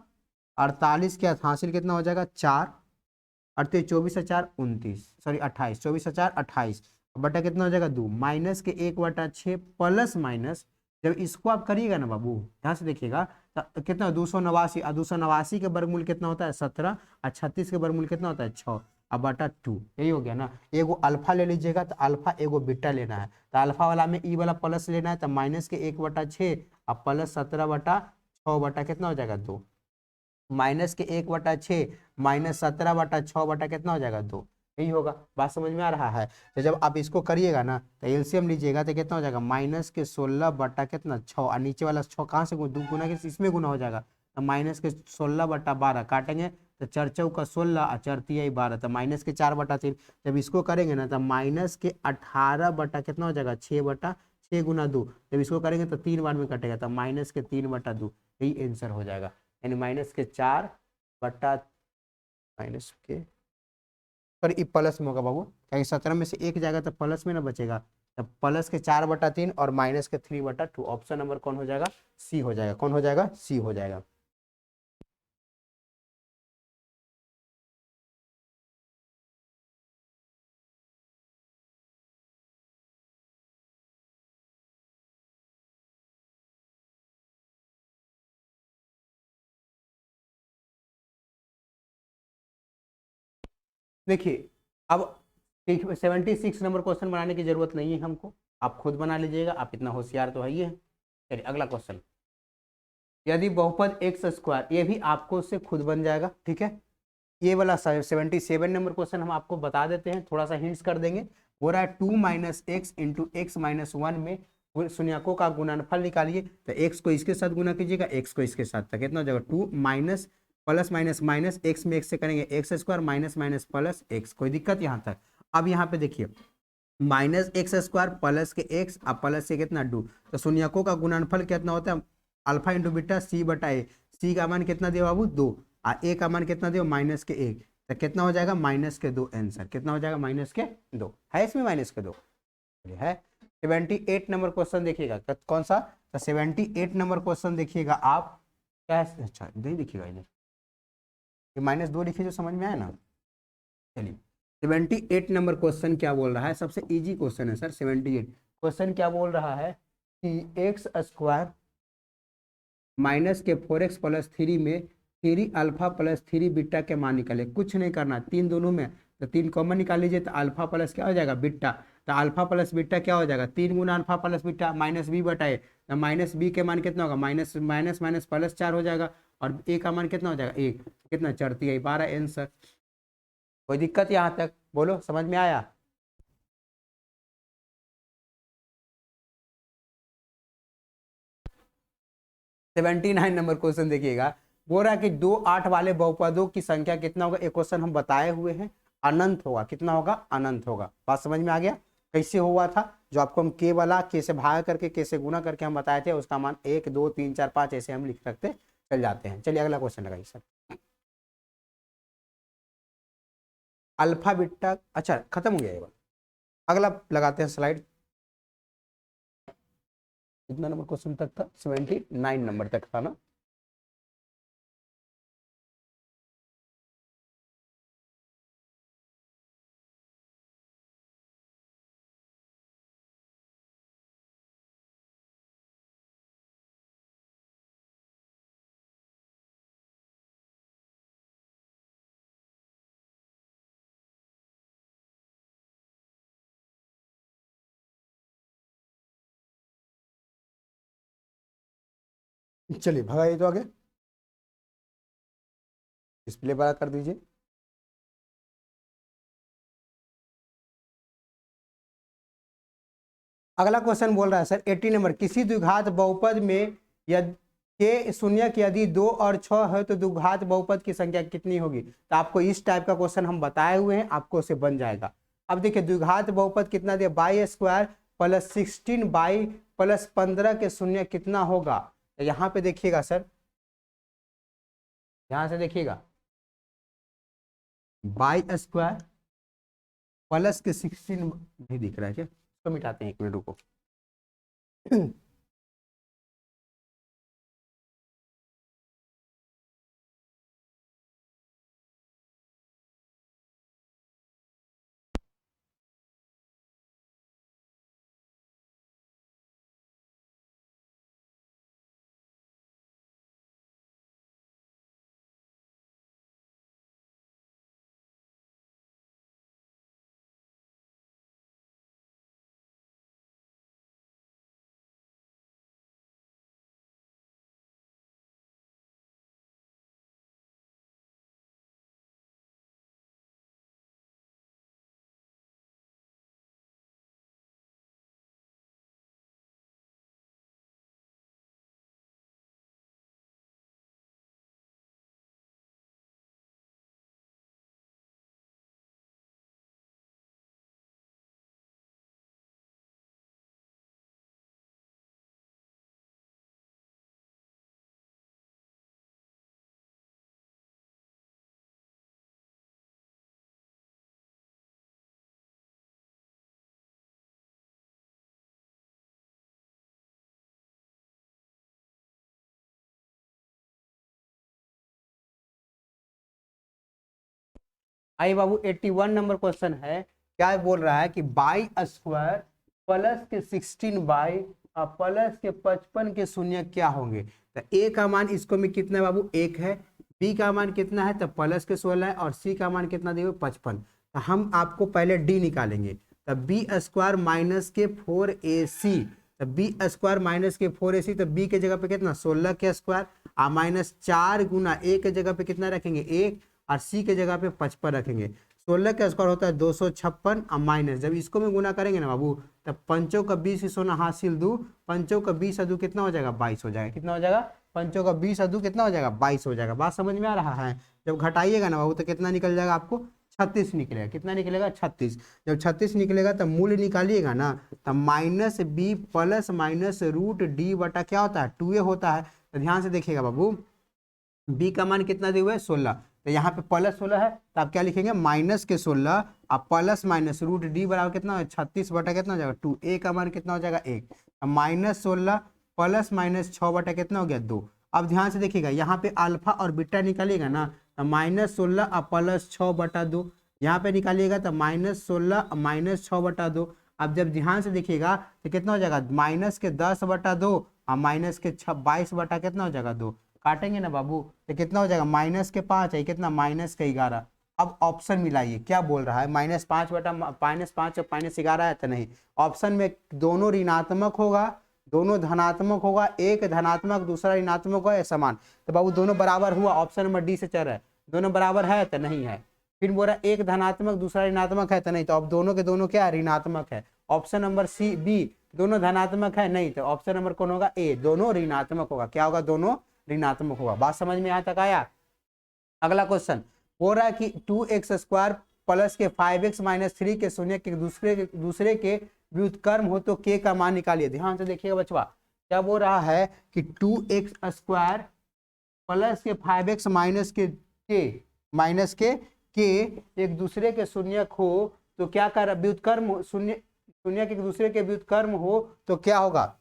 48 के हासिल कितना हो जाएगा 4, 38 24 4 29, सॉरी 28, 24 4 28 बटा कितना हो जाएगा 2, माइनस के 1/6 प्लस माइनस, जब इसको आप करिएगा ना बाबू, ध्यान से देखिएगा, तो कितना 289, और 289 के वर्गमूल कितना होता है 17, और 36 के वर्गमूल कितना होता है 6, अब बटा 2, यही हो गया ना। एगो अल्फा ले लीजिएगा तो अल्फा, एगो बीटा लेना है, तो अल्फा वाला में ई वाला प्लस लेना है, तो माइनस के 1/6 और प्लस 17/6 बटा कितना हो जाएगा 2, माइनस के 1/6 माइनस 17/6 बटा कितना हो जाएगा 2, यही होगा। बात समझ में आ रहा है। तो जब आप इसको करिएगा ना तो एलसीएम लीजिएगा तो कितना हो जाएगा, माइनस के 16 बटा कितना 6, और नीचे वाला 6 कहाँ से गुना के इसमें गुना हो जाएगा, तो माइनस के 16/12 काटेंगे तो 4 चौका 16 और 4 तिया 12, तो माइनस के 4/3। जब इसको करेंगे ना तो माइनस के 18 बटा कितना हो जाएगा 6/6 गुना 2, जब इसको करेंगे तो 3 बार में कटेगा, तो माइनस के 3/2, यही आंसर हो जाएगा। यानी माइनस के 4 बटा माइनस के, पर ये प्लस में होगा बाबू, क्योंकि 17 में से एक जाएगा तो प्लस में ना बचेगा, तो प्लस के 4/3 और माइनस के 3/2, ऑप्शन नंबर कौन हो जाएगा, सी हो जाएगा। कौन हो जाएगा, सी हो जाएगा। देखिए अब 76 नंबर क्वेश्चन बनाने की जरूरत नहीं है हमको, आप खुद बना लीजिएगा, आप इतना होशियार तो है ही है। चलिए अगला क्वेश्चन, यदि बहुपद एक्स स्क्वायर, ये भी आपको से खुद बन जाएगा, ठीक है। ये वाला 77 नंबर क्वेश्चन हम आपको बता देते हैं, थोड़ा सा हिंट्स कर देंगे। हो रहा है 2 minus x into x minus 1 में शून्यकों का गुणनफल निकालिए, तो एक्स को इसके साथ गुना कीजिएगा, एक्स को इसके साथ, तक कितना हो जाएगा 2 minus plus minus minus x में एक्स से करेंगे x square minus minus plus x, कोई दिक्कत यहाँ तक। अब यहाँ पे देखिए माइनस एक्स स्क्वायर प्लस के एक्स और प्लस से कितना 2, तो शून्यकों का गुणनफल कितना होता है, अल्फा इंटू बीटा सी बटा ए, सी का मान कितना दिया बाबू 2, और ए का मान कितना दिया माइनस के 1, तो कितना हो जाएगा माइनस के 2, आंसर कितना हो जाएगा माइनस के 2, है इसमें माइनस के 2 है। 78 नंबर क्वेश्चन देखिएगा, कौन सा, तो 78 नंबर क्वेश्चन देखिएगा आप, क्या अच्छा नहीं देखिएगा इधर, ये -2 लिखिए जो समझ में आया ना। चलिए 78 नंबर क्वेश्चन क्या बोल रहा है, सबसे इजी क्वेश्चन है सर 78। क्वेश्चन क्या बोल रहा है कि एक्स स्क्वायर माइनस के 4x प्लस 3 में 3 अल्फा प्लस 3 बीटा के मान निकाले, कुछ नहीं करना, तीन दोनों में, तो 3 कॉमन निकाल लीजिए, तो अल्फा प्लस क्या हो जाएगा बीटा, तो अल्फा प्लस बीटा क्या हो जाएगा 3 गुना alpha plus beta minus b बटा ए, तो माइनस बी के मान कितना होगा माइनस माइनस माइनस प्लस 4 हो जाएगा, और ए का मान कितना हो जाएगा 1, कितना 4 12 आंसर। कोई दिक्कत यहाँ तक, बोलो समझ में आया। 79 नंबर क्वेश्चन देखिएगा, बोल रहा है कि 2 8 वाले बहुपदों की संख्या कितना होगा, एक क्वेश्चन हम बताए हुए हैं, अनंत होगा, कितना होगा अनंत होगा। बात समझ में आ गया, कैसे हुआ था, जो आपको हम के वाला कैसे भाग करके कैसे गुना करके हम बताए थे, उसका मान 1 2 3 4 5 ऐसे हम लिख रखते चल जाते हैं। चलिए अगला क्वेश्चन लगाइए सर। अल्फा बीटा, अच्छा खत्म हो गया ये वाला, अगला लगाते हैं स्लाइड। कितना नंबर क्वेश्चन तक था, 79 नंबर तक था ना। चलिए भगाइए तो आगे, डिस्प्ले बड़ा कर दीजिए। अगला क्वेश्चन बोल रहा है सर 80 नंबर, किसी द्विघात बहुपद में यदि के शून्य की यदि 2 और 6 है तो द्विघात बहुपद की संख्या कितनी होगी, तो आपको इस टाइप का क्वेश्चन हम बताए हुए हैं, आपको उसे बन जाएगा। अब देखिए द्विघात बहुपद कितना दिया, by square plus 16 by plus 15 के शून्य कितना होगा, तो यहाँ पे देखिएगा सर, ध्यान से देखिएगा, बाई स्क्वायर प्लस के 16 नहीं दिख रहा है क्या, तो मिटाते हैं, 1 मिनट रुको। आइए बाबू 81 नंबर क्वेश्चन है, क्या बोल रहा है कि बाई स्क्वायर प्लस के 16 बाई प्लस के 55 के शून्य क्या होंगे। तो ए का मान इसको में कितना है बाबू, 1 है, बी का मान कितना है तो प्लस के 16 है, और सी का मान कितना दिए 55। तो हम आपको पहले डी निकालेंगे। तो बी स्क्वायर माइनस के 4ac, तो बी स्क्वायर माइनस के 4ac, तो बी के जगह पे कितना 16 के स्क्वायर और माइनस 4 गुना ए के जगह पे कितना रखेंगे 1, और सी के जगह पे 55 रखेंगे। 16 का स्क्वायर होता है 256 और माइनस, जब इसको में गुना करेंगे ना बाबू तब 5 का 20 सोना हासिल 2, 5 का 20 अदू कितना हो जाएगा 22 हो जाएगा। कितना हो जाएगा 5 का 20 अदू कितना हो जाएगा 22 हो जाएगा। बात समझ में आ रहा है। जब घटाइएगा ना बाबू तो कितना निकल जाएगा आपको 36 निकलेगा। कितना निकलेगा 36। जब 36 निकलेगा तब मूल्य निकालिएगा ना, तब minus b plus minus root D बटा क्या होता है 2a होता है। तो ध्यान से देखिएगा बाबू, बी का मान कितना दिए हुए है 16, तो यहाँ पे प्लस 16 है तो आप क्या लिखेंगे माइनस के 16 और प्लस माइनस रूट डी बराबर कितना है 36 बटा कितना हो जाएगा 2, ए का मान कितना हो जाएगा 1, माइनस 16 प्लस माइनस 6 बटा कितना हो गया 2। अब ध्यान से देखिएगा यहाँ पे अल्फा और बीटा निकालिएगा ना, तो माइनस 16 और प्लस 6 बटा 2, यहाँ पे निकालिएगा तो माइनस 16 माइनस 6 बटा 2। अब जब ध्यान से देखिएगा तो कितना हो जाएगा माइनस के 10 बटा 2 और माइनस के 22 बटा कितना हो जाएगा 2। काटेंगे ना बाबू तो कितना हो जाएगा माइनस के 5 है कितना माइनस के 11। अब ऑप्शन मिलाइए क्या बोल रहा है, -5 बटा -5 और -11 है तो नहीं, ऑप्शन में दोनों ऋणात्मक होगा दोनों धनात्मक होगा, एक धनात्मक दूसरा ऋणात्मक होगा या समान। तो बाबू दोनों बराबर हुआ, ऑप्शन नंबर डी से चल रहा है। दोनों बराबर है तो नहीं है। फिर बोल रहा एक धनात्मक दूसरा ऋणात्मक है तो नहीं, तो अब दोनों के दोनों क्या ऋणात्मक है। ऑप्शन नंबर सी बी दोनों धनात्मक है नहीं, तो ऑप्शन नंबर कौन होगा ए दोनों ऋणात्मक होगा। क्या होगा दोनों ऋणात्मक होगा। बात समझ में यहाँ तक आया। अगला क्वेश्चन हो रहा है कि 2x² प्लस के 5x माइनस 3 के शून्य के दूसरे के व्युत्क्रम हो तो के का मान निकालिए। ध्यान से देखिएगा बचवा, क्या बोल रहा है कि 2x² प्लस के 5x माइनस के एक दूसरे के शून्य हो तो क्या कर व्युत्क्रम शून्य के एक दूसरे के व्युत्क्रम हो तो क्या होगा।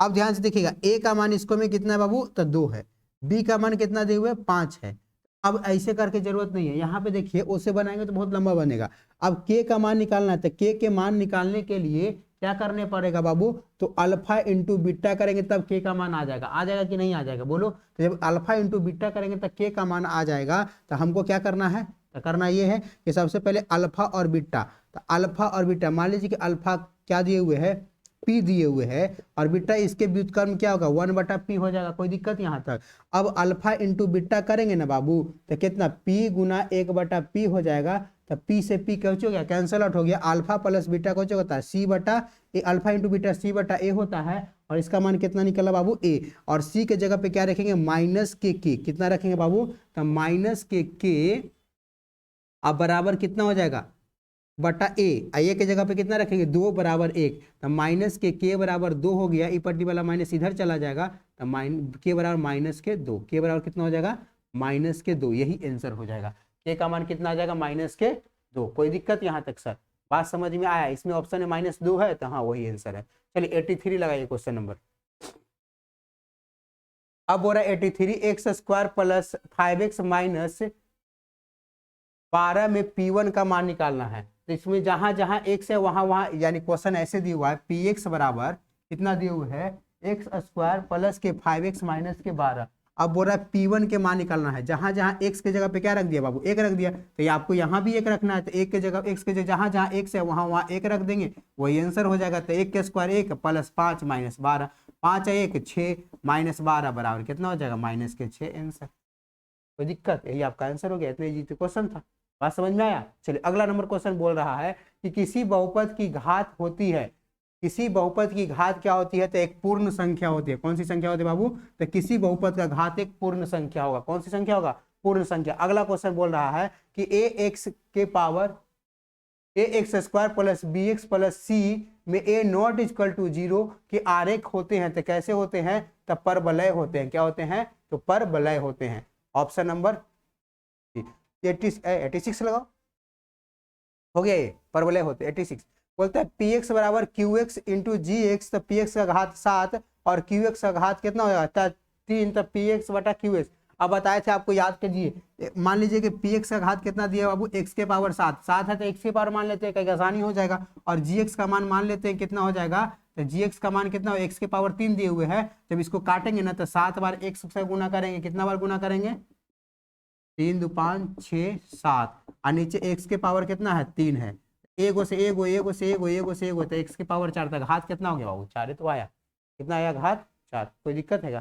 अब ध्यान से देखिएगा ए का मान इसको में कितना है बाबू तो 2 है, बी का मान कितना दिए हुए 5 है। अब ऐसे करके जरूरत नहीं है, यहाँ पे देखिए ओसे बनाएंगे तो बहुत लंबा बनेगा। अब के का मान निकालना है तो के के मान निकालने के लिए क्या करने पड़ेगा बाबू, तो अल्फा इंटू बीटा करेंगे तब के का मान आ जाएगा कि नहीं आ जाएगा बोलो। तो जब अल्फा इंटू बीटा करेंगे तब के का मान आ जाएगा। तो हमको क्या करना है, तो करना ये है कि सबसे पहले अल्फा और बीटा, तो अल्फा और बीटा मान लीजिए कि अल्फा क्या दिए हुए है P दिए हुए है और बीटा इसके व्युत्क्रम क्या होगा 1 बटा P हो जाएगा। कोई दिक्कत यहाँ तक। अब अल्फा इंटू बीटा करेंगे ना बाबू तो कितना P गुना 1 बटा P हो जाएगा। तो P से P कैसे हो गया कैंसल आउट हो गया। अल्फा प्लस बीटा कैसे होता है C बटा ए, अल्फा इंटू बीटा C बटा ए होता है। और इसका मान कितना निकला बाबू ए, और C के जगह पे क्या रखेंगे माइनस के कितना रखेंगे बाबू, तो माइनस के अब बराबर कितना हो जाएगा बटा ए के जगह पे कितना रखेंगे 2 बराबर 1, तो माइनस के बराबर 2 हो गया। ई पट्टी वाला माइनस इधर चला जाएगा तो के बराबर माइनस के 2, के बराबर कितना हो जाएगा माइनस के 2, यही आंसर हो जाएगा। के का मान कितना आ जाएगा माइनस के 2। कोई दिक्कत यहाँ तक सर, बात समझ में आया। इसमें ऑप्शन में -2 है तो हाँ वही आंसर है। चलिए 83 लगाइए क्वेश्चन नंबर। अब हो रहा है 83 x² प्लस 5x माइनस 12 में P1 का मान निकालना है। तो इसमें जहां जहां x है वहां यानी क्वेश्चन ऐसे दिया हुआ है px बराबर कितना दिया हुआ है x² प्लस के 5x माइनस के 12। अब बोल रहा है P1 के मान निकालना है। जहां जहां x के जगह पे क्या रख दिया बाबू 1 रख दिया, तो ये आपको यहाँ भी 1 रखना है। तो 1 के जगह x के जगह जहां जहां x है वहां 1 रख देंगे, वही आंसर हो जाएगा। तो 1 के स्क्वायर 1 प्लस 5 माइनस 12, 5 है 1 6 माइनस 12 बराबर कितना हो जाएगा माइनस के 6 आंसर। कोई दिक्कत, यही आपका आंसर हो गया। इतने जी क्वेश्चन था, बात समझ में आया। चलिए अगला नंबर क्वेश्चन बोल रहा है कि किसी बहुपद की घात होती है, किसी बहुपद की घात क्या होती है, तो एक पूर्ण संख्या होती है। कौन सी संख्या होती है बाबू, तो किसी बहुपद का घात एक पूर्ण संख्या होगा। कौन सी संख्या होगा पूर्ण संख्या। अगला क्वेश्चन बोल रहा है कि ax के power ax² plus bx plus c में a नॉट इक्वल टू 0 के आरेख होते हैं। तो कैसे होते हैं, तो परवलय होते हैं। क्या होते हैं, तो परवलय होते हैं। ऑप्शन नंबर 86 लगाओ, हो गया ये परवलय होते 86। बोलता है px बराबर qx इंटू जी एक्स, तो px का घात 7 और क्यू एक्स का घात कितना हो जाएगा 3, तब पी एक्स बटा क्यू एक्स। अब बताए थे आपको, याद कीजिए, मान लीजिए कि पी एक्स का घात कितना दिया बाबू, एक्स के पावर 7, 7 है तो एक्स के पावर मान लेते हैं, कहीं आसानी हो जाएगा। और जी एक्स का मान मान लेते हैं कितना हो जाएगा, तो जी एक्स का मान कितना हो, एक्स के पावर 3 दिए हुए है, जब इसको काटेंगे ना तो 7 बार एक्स से गुना करेंगे, कितना बार गुना करेंगे, 3 2 5 6 7, और नीचे एक्स के पावर कितना है 3 है, एगो से एगो, एगो से एगो, एगो से एगो, तो एक्स के पावर 4 तक घात कितना हो गया बाबू, 4 तो आया, कितना आया घात 4। कोई दिक्कत है क्या,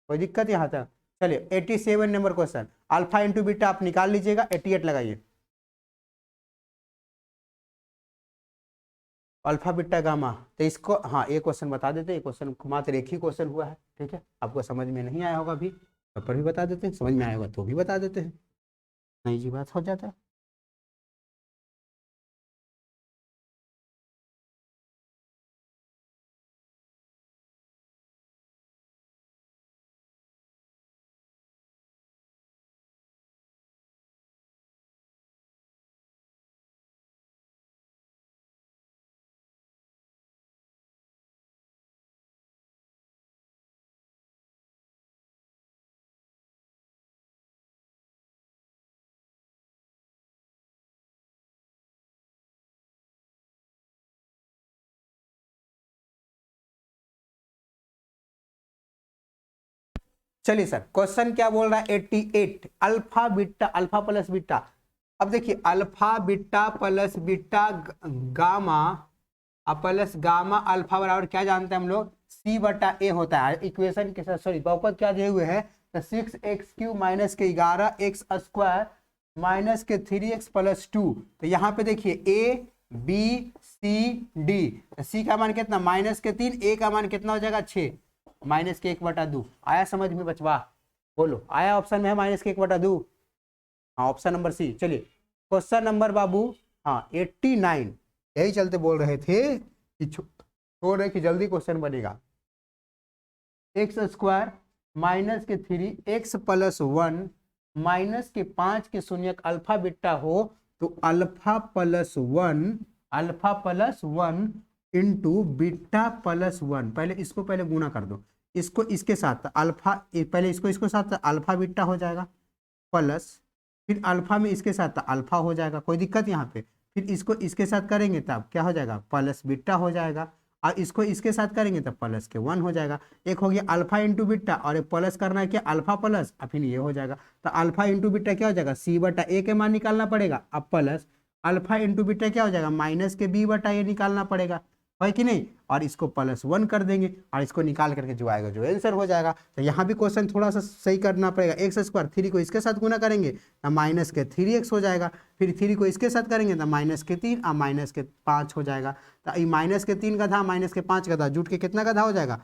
कोई दिक्कत यहाँ तक। चलिए 87 number question, alpha into beta आप निकाल लीजिएगा, 88 लगाइए, अल्फा बीटा गामा। तो इसको हाँ एक क्वेश्चन बता देते हैं, क्वेश्चन मात्र एक ही क्वेश्चन हुआ है, ठीक है, आपको समझ में नहीं आया होगा अभी तो पर भी बता देते हैं, समझ में आया होगा तो भी बता देते हैं, नई जी बात हो जाता है। चलिए सर, क्वेश्चन क्या बोल रहा है, 88, alpha beta, alpha plus beta. अब देखिए alpha beta plus beta gamma plus gamma alpha बराबर क्या जानते हैं हम लोग, सी बटा ए होता है। इक्वेशन के साथ सॉरी बहुपद क्या दिए हुए हैं, तो 6x³ माइनस के 11x स्क्वायर माइनस के 3x प्लस 2। तो यहाँ पे देखिए ए बी सी डी, सी का मान कितना माइनस के 3, ए का मान कितना हो जाएगा 6, माइनस के 1/2। आया समझ में बचवा, बोलो आया, ऑप्शन में है माइनस के 1/2, हाँ ऑप्शन नंबर सी। चलिए क्वेश्चन नंबर बाबू हाँ 89, यही चलते बोल रहे थे कि छोड़ रहे कि जल्दी क्वेश्चन बनेगा। एक्स स्क्वायर माइनस के 3x प्लस 1 माइनस के 5 के शून्य अल्फा बीटा हो, तो alpha plus 1, alpha plus 1 into beta plus 1, पहले इसको पहले गुना कर दो, इसको इसके साथ अल्फा, पहले इसको इसको साथ अल्फा बीटा हो जाएगा, प्लस फिर अल्फा में इसके साथ अल्फा हो जाएगा, कोई दिक्कत यहाँ पे, फिर इसको इसके साथ करेंगे तब क्या हो जाएगा प्लस बीटा हो जाएगा, और इसको इसके साथ करेंगे तब प्लस के 1 हो जाएगा। एक हो गया अल्फा इंटू बीटा, और एक प्लस करना है क्या अल्फा प्लस, और फिर ये हो जाएगा, तो अल्फा इंटू बीटा क्या हो जाएगा सी बटा ए के मान निकालना पड़ेगा, अब प्लस अल्फा इंटू बीटा क्या हो जाएगा माइनस के बी बटा ए निकालना पड़ेगा, है कि नहीं, और इसको +1 कर देंगे और इसको निकाल करके जो आएगा जो आंसर हो जाएगा। तो यहाँ भी क्वेश्चन थोड़ा सा सही करना पड़ेगा, एक्स स्क्वायर 3 को इसके साथ गुना करेंगे तो माइनस के 3x हो जाएगा, फिर 3 को इसके साथ करेंगे तो माइनस के 3 और माइनस के 5 हो जाएगा। तो ये माइनस के 3 गधा माइनस के 5 गधा जुट के कितना गधा हो जाएगा,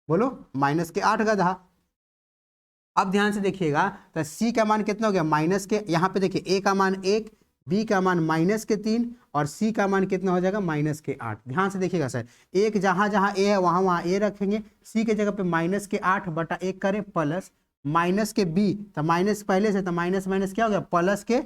बोलो माइनस के 8 गधा। अब ध्यान से देखिएगा, तो सी का मान कितना हो गया माइनस के, यहाँ पे देखिए ए का मान 1, बी का मान माइनस के 3 और सी का मान कितना हो जाएगा माइनस के 8। ध्यान से देखिएगा सर, एक जहां जहां ए है वहां वहां ए रखेंगे, सी के जगह पे माइनस के 8 बटा 1 करें प्लस माइनस के बी, तो माइनस पहले से तो माइनस माइनस क्या हो गया प्लस के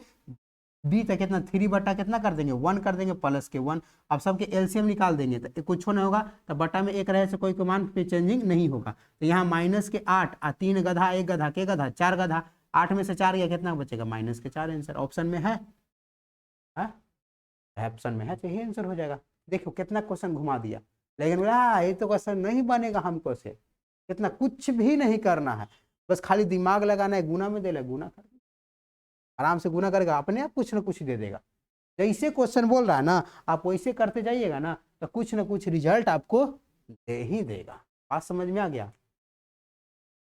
बी तक कितना 3 बटा कितना कर देंगे 1 कर देंगे प्लस के 1। अब सबके एलसीएम निकाल देंगे तो कुछ नहीं होगा, तो बटा में 1 रहे से कोई मान पे चेंजिंग नहीं होगा। तो यहाँ माइनस के 8 और 3 गधा 1 गधा के गधा 4 गधा, 8 में से 4 गया कितना बचेगा माइनस के 4। आंसर ऑप्शन में है, ऑप्शन में है तो यही आंसर हो जाएगा। देखो कितना क्वेश्चन घुमा दिया, लेकिन बोला ये तो क्वेश्चन नहीं बनेगा हमको से, कितना कुछ भी नहीं करना है, बस खाली दिमाग लगाना है, गुना में दे ले गुना कर, आराम से गुना करेगा अपने आप कुछ ना कुछ दे देगा। जैसे क्वेश्चन बोल रहा है ना आप वैसे करते जाइएगा ना तो कुछ ना कुछ रिजल्ट आपको दे ही देगा। बात समझ में आ गया।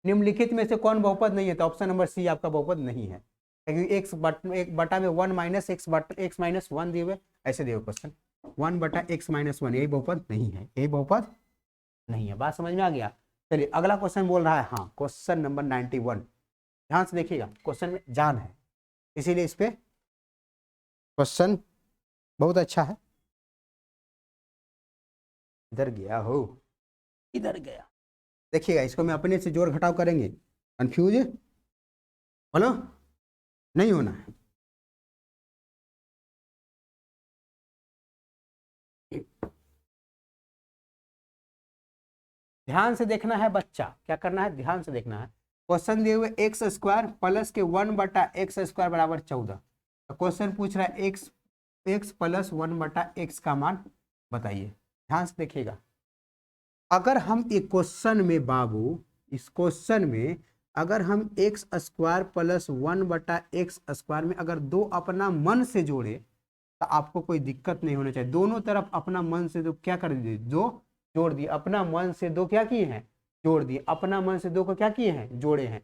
निम्नलिखित में से कौन बहुपद नहीं है, तो ऑप्शन नंबर सी आपका बहुपद नहीं है, क्योंकि एक बटा में 1 माइनस एक्स माइनस 1 दिए हुए, ऐसे दिए हुए क्वेश्चन 1 बटा x-1, यही बहुपद नहीं है, यही बहुपद नहीं है। बात समझ में आ गया। चलिए अगला क्वेश्चन बोल रहा है हाँ क्वेश्चन नंबर 91, ध्यान से देखिएगा क्वेश्चन में जान है इसीलिए इस पे क्वेश्चन बहुत अच्छा है। इधर गया हो, इधर गया, देखिएगा इसको मैं अपने से जोड़ घटाव करेंगे, कंफ्यूज बोलो नहीं होना है। ध्यान से देखना है बच्चा, क्या करना है, ध्यान से देखना है। क्वेश्चन दिए हुए एक्स स्क्वायर प्लस के 1/x² बराबर 14। क्वेश्चन पूछ रहा है एक्स प्लस 1/x का मान बताइए। ध्यान से देखिएगा, अगर हम एक क्वेश्चन में बाबू, इस क्वेश्चन में अगर हम एक्स स्क्वायर प्लस 1/x² में अगर दो अपना मन से जोड़े तो आपको कोई दिक्कत नहीं होना चाहिए। दोनों तरफ अपना मन से दो क्या कर दीजिए, दो जोड़ दिए, अपना मन से दो क्या किए हैं, जोड़ दिए, अपना मन से दो को क्या किए हैं, जोड़े हैं।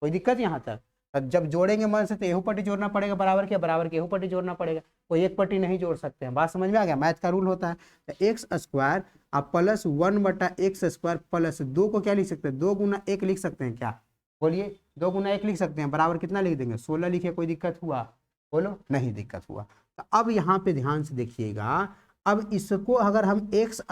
कोई दिक्कत यहाँ तक? जब जोड़ेंगे मन से तो एहू पट्टी जोड़ना पड़ेगा, बराबर के बराबर के एहू पट्टी जोड़ना पड़ेगा, कोई एक पट्टी नहीं जोड़ सकते हैं। बात समझ में आ गया, मैथ का रूल होता है। तो एक्स स्क्वायर आप प्लस 1/x² प्लस 2 को क्या लिख सकते हैं, 2 गुना 1 लिख सकते हैं क्या, बोलिए 2 गुना 1 लिख सकते हैं, बराबर कितना लिख देंगे, 16 लिखे, कोई दिक्कत हुआ, बोलो नहीं दिक्कत हुआ। तो अब यहाँ पे ध्यान से देखिएगा, अब इसको अगर हम एक्स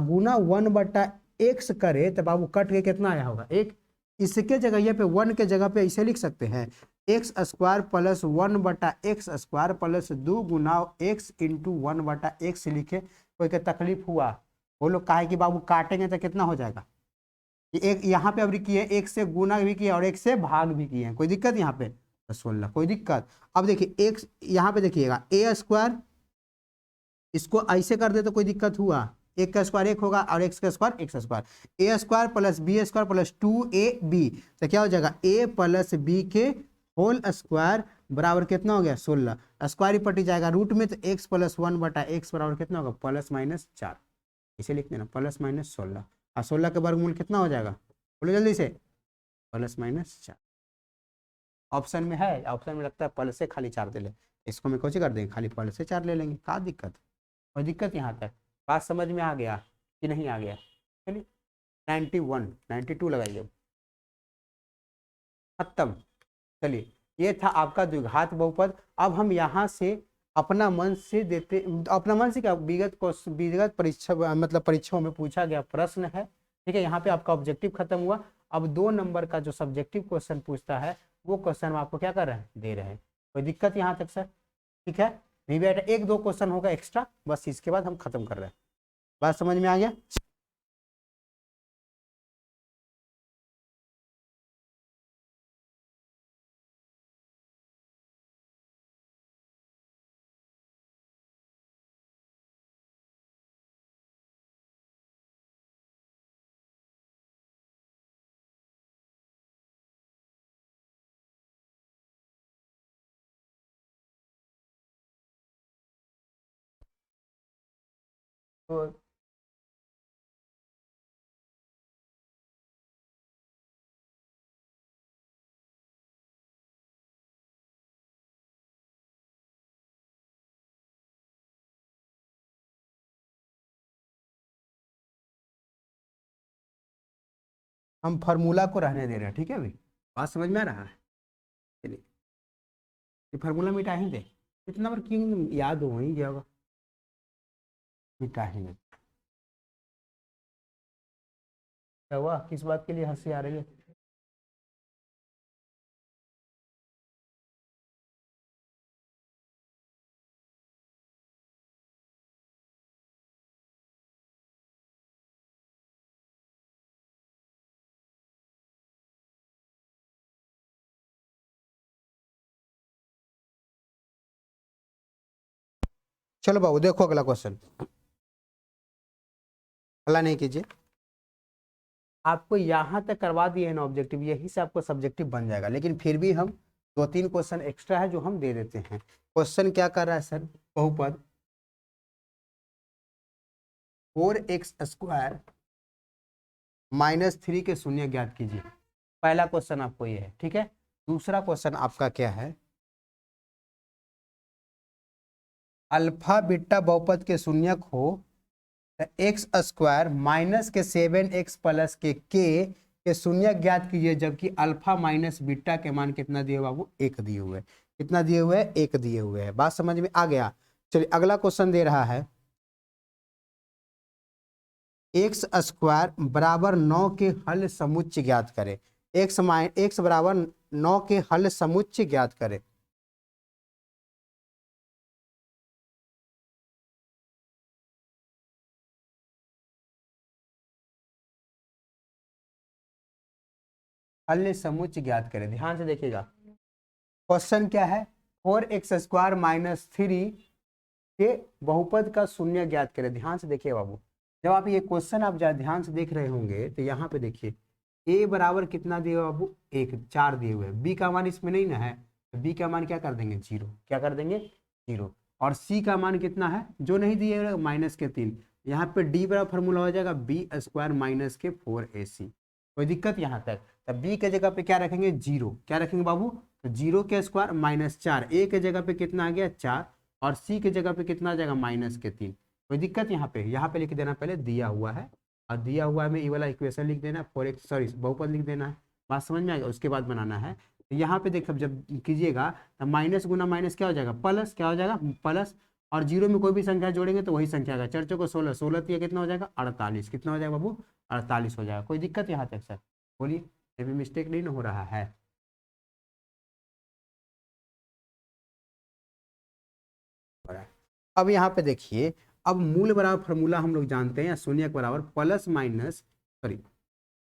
गुना 1/x करें तो बाबू कट के कितना आया होगा, एक। इसके जगह पे 1 के जगह पे इसे लिख सकते हैं x square plus 1/x² plus 2 गुना x इंटू 1/x लिखे, कोई के तकलीफ हुआ, बोलो काहे कि बाबू काटेंगे तो कितना हो जाएगा, एक यहाँ पे अब किए, एक से गुना भी किया और एक से भाग भी किए हैं, कोई दिक्कत यहाँ पे, 16, कोई दिक्कत। अब देखिए एक यहाँ पे देखिएगा a², इसको ऐसे कर दे तो कोई दिक्कत हुआ, एक का स्क्वायर एक होगा और एक्स का square a² plus b² plus 2ab, तो क्या हो जाएगा a प्लस b के होल स्क्वायर बराबर कितना हो गया, 16, स्क्वायर ही पटी जाएगा रूट में, तो x प्लस 1/x बराबर कितना होगा, +-4, इसे लिख देना +-16, और 16 के वर्गमूल कितना हो जाएगा, बोलो जल्दी से, +-4। ऑप्शन में है, ऑप्शन में लगता है प्लस से खाली 4 दे ले, इसको मैं कोची कर देंगे, खाली प्लस से 4 ले लेंगे, क्या दिक्कत, कोई दिक्कत यहाँ तक, बात समझ में आ गया कि नहीं आ गया। चलिए 91 92 लगाइए, खत्म। चलिए ये था आपका द्विघात बहुपद। अब हम यहाँ से अपना मन से देते, अपना मन से क्या, विगत परीक्षा मतलब परीक्षाओं में पूछा गया प्रश्न है, ठीक है। यहाँ पे आपका ऑब्जेक्टिव खत्म हुआ। अब 2 नंबर का जो सब्जेक्टिव क्वेश्चन पूछता है वो क्वेश्चन हम आपको क्या कर रहे हैं, दे रहे हैं। कोई दिक्कत यहाँ तक सर, ठीक है। वीवीआईटी 1-2 क्वेश्चन होगा एक्स्ट्रा, बस इसके बाद हम खत्म कर रहे हैं। बात समझ में आ गया। तो हम फार्मूला को रहने दे रहे हैं, ठीक है भाई, बात समझ में आ रहा है। चलिए ये फार्मूला मिटा ही दे, इतना बार क्यों याद हो ही गया होगा, मिटा ही नहीं। क्या हुआ, किस बात के लिए हंसी आ रही है। चलो बाबू देखो अगला क्वेश्चन, अगला नहीं कीजिए, आपको यहाँ तक करवा दिए हैं ना ऑब्जेक्टिव, यही से आपको सब्जेक्टिव बन जाएगा, लेकिन फिर भी हम 2-3 क्वेश्चन एक्स्ट्रा है जो हम दे देते हैं। क्वेश्चन क्या कर रहा है सर, बहुपद 4x² -3 के शून्य ज्ञात कीजिए। पहला क्वेश्चन आपको ये है, ठीक है। दूसरा क्वेश्चन आपका क्या है, अल्फा बीटा बहुपद के शून्यक हो x² माइनस के 7x प्लस के शून्य ज्ञात कीजिए, जबकि अल्फा माइनस बीटा के मान कितना दिए बाबू, 1 दिए हुए, कितना दिए हुए है, 1 दिए हुए है। बात समझ में आ गया। चलिए अगला क्वेश्चन दे रहा है x² बराबर 9 के हल समुच्चय ज्ञात करें, x बराबर 9 के हल समुच्चय ज्ञात करें। हल समुच्चय ज्ञात करें। ध्यान से देखिएगा क्वेश्चन क्या है, 4x² माइनस 3 के बहुपद का शून्य ज्ञात करें। ध्यान से देखिए बाबू, जब आप ये क्वेश्चन आप ध्यान से देख रहे होंगे तो यहाँ पे देखिए a बराबर कितना दिए बाबू, 1, 4 दिए हुए, b का मान इसमें नहीं ना है, तो b का मान क्या कर देंगे 0, क्या कर देंगे 0, और c का मान कितना है जो नहीं दिए -3, यहाँ पे d बराबर फॉर्मूला हो जाएगा b² माइनस के 4ac। कोई दिक्कत यहाँ तक, तब b के जगह पे क्या रखेंगे 0, क्या रखेंगे बाबू, तो 0 के स्क्वायर -4, a के जगह पे कितना आ गया 4, और c के जगह पे कितना आ जाएगा -3। कोई दिक्कत यहाँ पे लिख देना, पहले दिया हुआ है और दिया हुआ में ये वाला इक्वेशन लिख देना, 4x सॉरी बहुपद लिख देना है, बात समझ में आ गया, उसके बाद बनाना है। तो यहाँ पे देखो जब कीजिएगा तो माइनस गुना माइनस क्या हो जाएगा प्लस, क्या हो जाएगा प्लस, और जीरो में कोई भी संख्या जोड़ेंगे तो वही संख्या का, 4 को 16, 16 तो कितना हो जाएगा 48, कितना हो जाएगा बाबू 48 हो जाएगा। कोई दिक्कत यहाँ तक सर, बोलिए ये भी मिस्टेक नहीं ना हो रहा है। अब यहाँ पे देखिए, अब मूल बराबर फॉर्मूला हम लोग जानते हैं, शून्य के बराबर plus minus sorry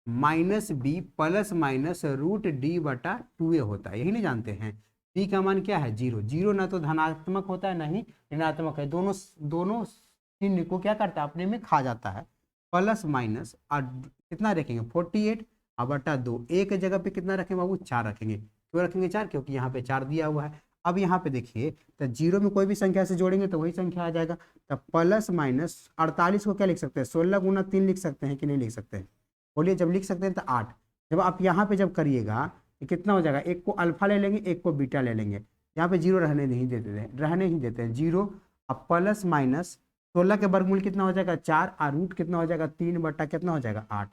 minus b plus minus root D बटा 2a होता है, यही नहीं जानते हैं। b का मान क्या है 0, 0 ना तो धनात्मक होता है ना ही ऋणात्मक है, दोनों चिन्ह को क्या करता है अपने में खा जाता है। प्लस माइनस और कितना रखेंगे 48 और बटा 2, a के जगह पे कितना रखेंगे बाबू 4 रखेंगे, क्यों रखेंगे 4, क्योंकि यहाँ पे 4 दिया हुआ है। अब यहाँ पे देखिए तो जीरो में कोई भी संख्या से जोड़ेंगे तो वही संख्या आ जाएगा, तो प्लस माइनस 48 को क्या लिख सकते हैं 16 गुना 3 लिख सकते हैं कि नहीं लिख सकते हैं, बोलिए जब लिख सकते हैं तो 8। जब आप यहाँ पे जब करिएगा तो कितना हो जाएगा, एक को अल्फा ले लेंगे एक को बीटा ले लेंगे, यहाँ पे जीरो रहने नहीं देते हैं, रहने ही देते हैं जीरो। अब प्लस माइनस 16 के वर्गमूल कितना हो जाएगा 4 और रूट कितना हो जाएगा 3 बटा कितना हो जाएगा 8,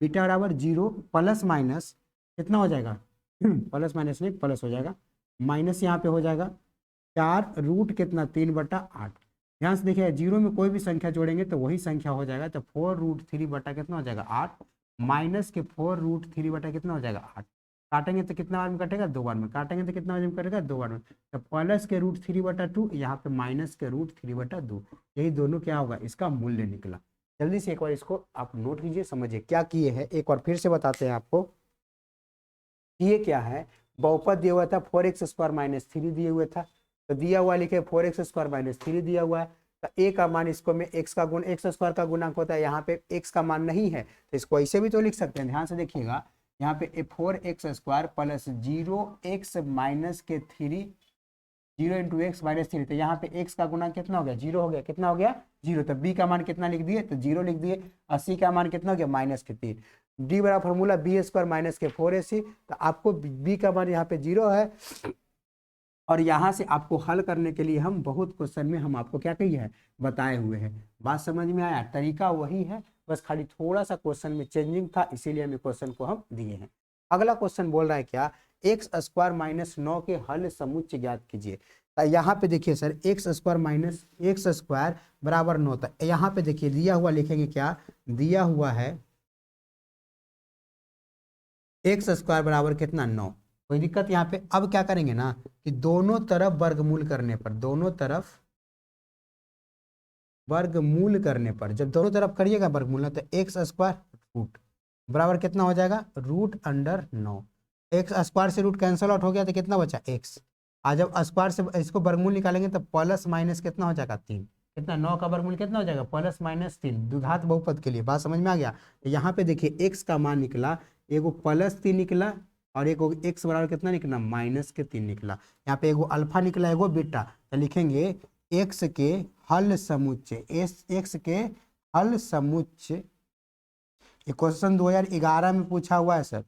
बीटा बराबर 0 प्लस माइनस कितना हो जाएगा प्लस माइनस नहीं प्लस हो जाएगा, माइनस यहाँ पे हो जाएगा 4 रूट कितना 3 बटा 8। ध्यान से देखिए जीरो में कोई भी संख्या जोड़ेंगे तो वही संख्या हो जाएगा, तो 4 रूट 3 बटा कितना हो जाएगा 8, माइनस के 4 रूट 3 बटा कितना हो जाएगा 8, काटेंगे तो कितना बार में कटेगा 2 बार में, काटेंगे तो कितना बार में कटेगा 2 बार में, तो प्लस के रूट 3 बटा 2, यहाँ पे माइनस के रूट 3 बटा 2, यही दोनों क्या होगा इसका मूल्य निकला। जल्दी से एक बार इसको आप नोट कीजिए, समझिए क्या किए हैं, एक बार फिर से बताते हैं आपको। ये क्या है, बहुपद दिया हुआ था 4x² माइनस 3 दिए हुए था, तो दिया हुआ लिखे 4x² माइनस 3 दिया हुआ है, तो a का मान इसको में x का गुण x² का गुणांक होता है, यहाँ पे x का मान नहीं है तो इसको ऐसे भी तो लिख सकते हैं। ध्यान से देखिएगा यहाँ पे 4x² प्लस 0x माइनस के 3, 0 इंटू एक्स माइनस 3, तो यहाँ पे x का गुणांक कितना हो गया 0 हो गया, कितना हो गया 0, तो b का मान कितना लिख दिए तो 0 लिख दिए, और c का मान कितना हो गया माइनस के 3, d बराबर फॉर्मूला b² माइनस के 4ac, तो आपको b का मान यहाँ पे 0 है। और यहाँ से आपको हल करने के लिए हम बहुत क्वेश्चन में हम आपको क्या कही है बताए हुए हैं, बात समझ में आया, तरीका वही है, बस खाली थोड़ा सा क्वेश्चन में चेंजिंग था, इसीलिए हमें क्वेश्चन को हम दिए हैं। अगला क्वेश्चन बोल रहा है क्या, x² माइनस 9 के हल समुच्चय ज्ञात कीजिए। तो यहाँ पे देखिए सर x² माइनस x² बराबर 9, तो यहाँ पे देखिए दिया हुआ लिखेंगे क्या, दिया हुआ है x² बराबर कितना 9, कोई दिक्कत यहाँ पे। अब क्या करेंगे ना कि दोनों तरफ वर्गमूल करने पर, दोनों तरफ वर्गमूल करने पर, जब दोनों तरफ करिएगा वर्गमूल ना तो x² रूट बराबर कितना हो जाएगा √9, x² से रूट कैंसिल आउट हो गया तो कितना बचा x, आज जब स्क्वायर से इसको वर्गमूल निकालेंगे तो प्लस माइनस कितना हो जाएगा 3, कितना 9 का वर्गमूल कितना हो जाएगा प्लस माइनस 3, द्विघात बहुपद के लिए, बात समझ में आ गया। यहाँ पे देखिए x का मान निकला, एगो +3 निकला और एगो x बराबर कितना निकला -3 निकला, यहाँ पे एगो अल्फा निकला एगो बीटा, तो लिखेंगे x के हल समुच्चय, x के हल समुच्चय, ये क्वेश्चन 2011 में पूछा हुआ है सर,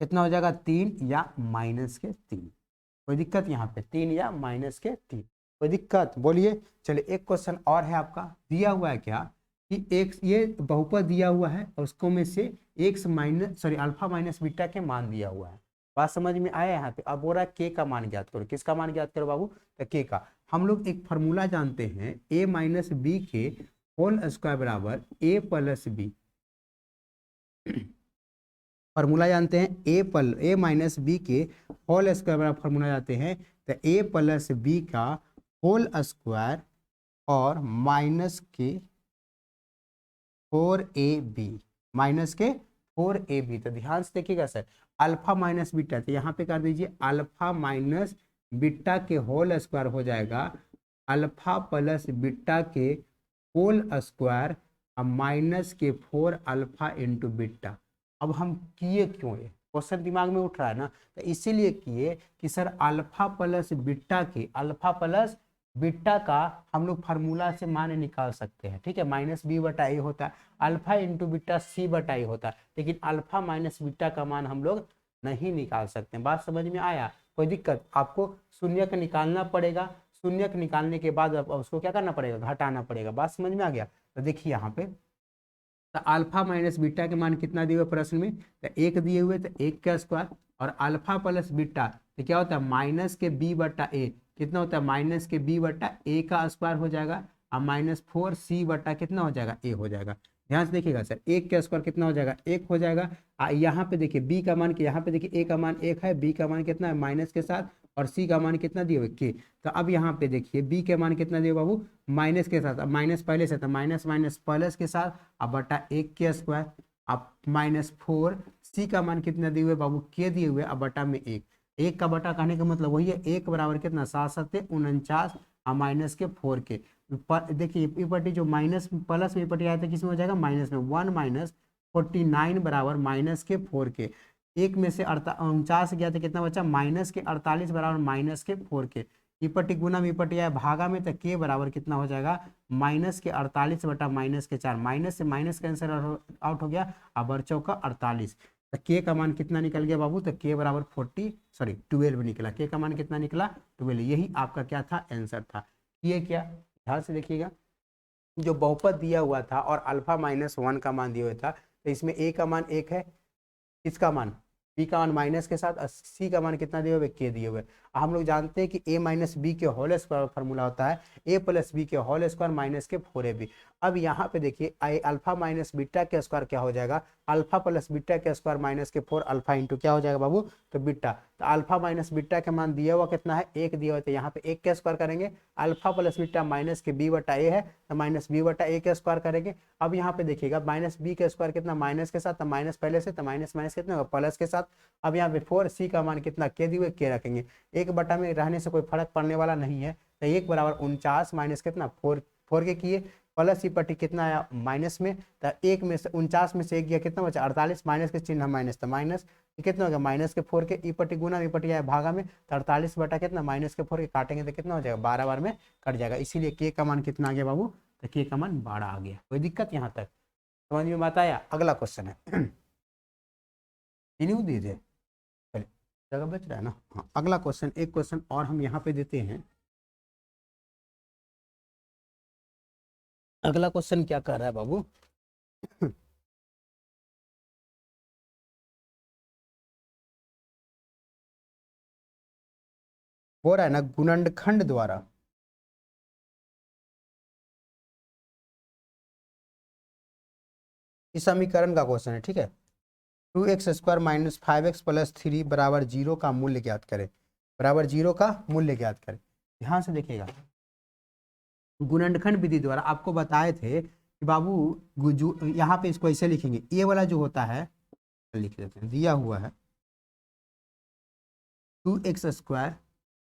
कितना हो जाएगा 3 या -3, कोई दिक्कत यहाँ पे 3 या -3, कोई दिक्कत बोलिए। चलिए एक क्वेश्चन और है आपका, दिया हुआ है क्या कि x ये बहुपद दिया हुआ है और उसको में से अल्फा माइनस बीटा के मान दिया हुआ है, बात समझ में आया यहाँ पे। अब हो रहा है k का मान ज्ञात करो, किसका मान ज्ञात करो बाबू, तो k का। हम लोग एक फॉर्मूला जानते हैं a माइनस बी के होल स्क्वायर बराबर a प्लस बी, फॉर्मूला जानते हैं a माइनस बी के होल स्क्वायर बराबर फॉर्मूला जानते हैं, तो a प्लस बी का होल स्क्वायर और माइनस के 4ab, माइनस के 4ab। तो ध्यान से देखिएगा सर, अल्फा माइनस बीटा, तो यहाँ पे कर दीजिए अल्फा माइनस बीटा के होल स्क्वायर हो जाएगा अल्फा प्लस बीटा के होल स्क्वायर माइनस के 4 अल्फा इंटू बीटा। अब हम किए क्यों, ये क्वेश्चन दिमाग में उठ रहा है ना, तो इसीलिए किए कि सर अल्फा प्लस बीटा का हम लोग फार्मूला से मान निकाल सकते हैं, ठीक है, माइनस बी बटा ए होता है, अल्फा इंटू बीटा सी बटा ए होता है, लेकिन अल्फा माइनस बीटा का मान हम लोग नहीं निकाल सकते। बात समझ में आया, कोई दिक्कत? आपको शून्यक निकालना पड़ेगा, शून्यक निकालने के बाद उसको क्या करना पड़ेगा, घटाना पड़ेगा। बात समझ में आ गया? तो देखिए यहाँ पे, तो अल्फा माइनस बीटा के मान कितना दिए हुए प्रश्न में, तो 1 दिए हुए, तो 1 का स्क्वायर, और अल्फा प्लस बीटा तो क्या होता है माइनस के बी बटा ए, कितना होता है माइनस के बी बटा ए का स्क्वायर हो जाएगा, और माइनस 4c बटा कितना हो जाएगा ए हो जाएगा। ध्यान से देखिएगा सर, 1 का स्क्वायर कितना हो जाएगा 1 हो जाएगा। यहाँ पे देखिए बी का मान, यहाँ पे देखिए ए का मान 1 है, बी का मान कितना है माइनस के साथ, और सी का मान कितना दिए हुए के। तो अब यहाँ पे देखिए बी के मान कितना दिए बाबू माइनस के साथ, अब माइनस पहले से था, माइनस माइनस प्लस के साथ, अब बटा 1 के स्क्वायर, अब माइनस 4, सी का मान कितना दिए हुए बाबू के दिए हुए, अब बटा में 1, 1 का बटा कहने का मतलब वही है 1 बराबर कितना 7 7 49 और माइनस के 4 के। देखिए ये पट्टी जो माइनस प्लस में पट्टी आया था किसमें हो जाएगा माइनस में, 1 माइनस 49 बराबर माइनस के 4 के, 1 में से 49 गया तो कितना बचा माइनस के 48 बराबर माइनस के 4 के, ई पट्टी गुना में पट्टी आया भागा में, तो के बराबर कितना हो जाएगा माइनस के 48 बटा माइनस के 4, माइनस से माइनस का आंसर आउट हो गया, अब और चौका 48, तो के का मान कितना निकल गया बाबू, तो के बराबर 12 निकला, के का मान कितना निकला 12, यही आपका क्या था आंसर था। ये क्या, ध्यान से देखिएगा, जो बहुपद दिया हुआ था और अल्फा माइनस 1 का मान दिया हुआ था, तो इसमें ए का मान 1 है, इसका मान बी का मान माइनस के साथ, सी का मान कितना दिए हुए के दिए हुए। हम लोग जानते हैं कि ए माइनस बी के होल स्क्वायर फार्मूला होता है ए प्लस बी के होल स्क्वायर माइनस के 4ab। अब यहाँ पे देखिए अल्फा माइनस बीटा के स्क्वायर क्या हो जाएगा, अल्फा प्लस बीटा के स्क्वायर माइनस के 4 अल्फा इंटू क्या हो जाएगा बाबू, तो बीटा। तो अल्फा माइनस बीटा का मान दिया हुआ कितना है 1 दिया हुआ, तो यहाँ पे 1 का स्क्वायर करेंगे, अल्फा प्लस बीटा माइनस के बी बटा ए है, तो माइनस बी बटा ए का स्क्वायर करेंगे। अब यहाँ पे देखिएगा माइनस बी का स्क्वायर कितना माइनस के साथ, तो माइनस पहले से, तो माइनस माइनस कितना होगा प्लस के साथ। अब यहाँ पे 4c का मान कितना के दिए हुए के रखेंगे, 1 बटा में रहने से कोई फर्क पड़ने वाला नहीं है, तो 1 बराबर 49 माइनस कितना 4 के किए, प्लस ही पट्टी कितना आया माइनस में, तो 1 में से 49 में से 1 गया कितना बचा 48, माइनस के चिन्ह माइनस, तो माइनस कितना हो गया माइनस के 4 के, ई पट्टी गुना ई पट्टी आया भागा में, तो 48 बटा कितना माइनस के 4 के काटेंगे तो कितना हो जाएगा 12 बार में कट जाएगा, इसीलिए के का मान कितना आ गया बाबू, तो के का मान 12 आ गया। कोई दिक्कत यहाँ तक समझ में बात आया? अगला क्वेश्चन है दीजिए, जगह बच रहा है ना। हाँ, अगला क्वेश्चन, एक क्वेश्चन और हम यहाँ पे देते हैं। अगला क्वेश्चन क्या कर रहा है बाबू हो रहा है ना गुणनखंड द्वारा इस समीकरण का क्वेश्चन है, ठीक है, 2x square minus 5x plus 3 बराबर 0 का मूल्य ज्ञात करें, बराबर 0 का मूल्य ज्ञात करें। ध्यान से देखिएगा, गुणनखंड विधि द्वारा आपको बताए थे कि बाबू यहाँ पे इसको ऐसे लिखेंगे, ये वाला जो होता है लिख देते हैं, दिया हुआ है 2x स्क्वायर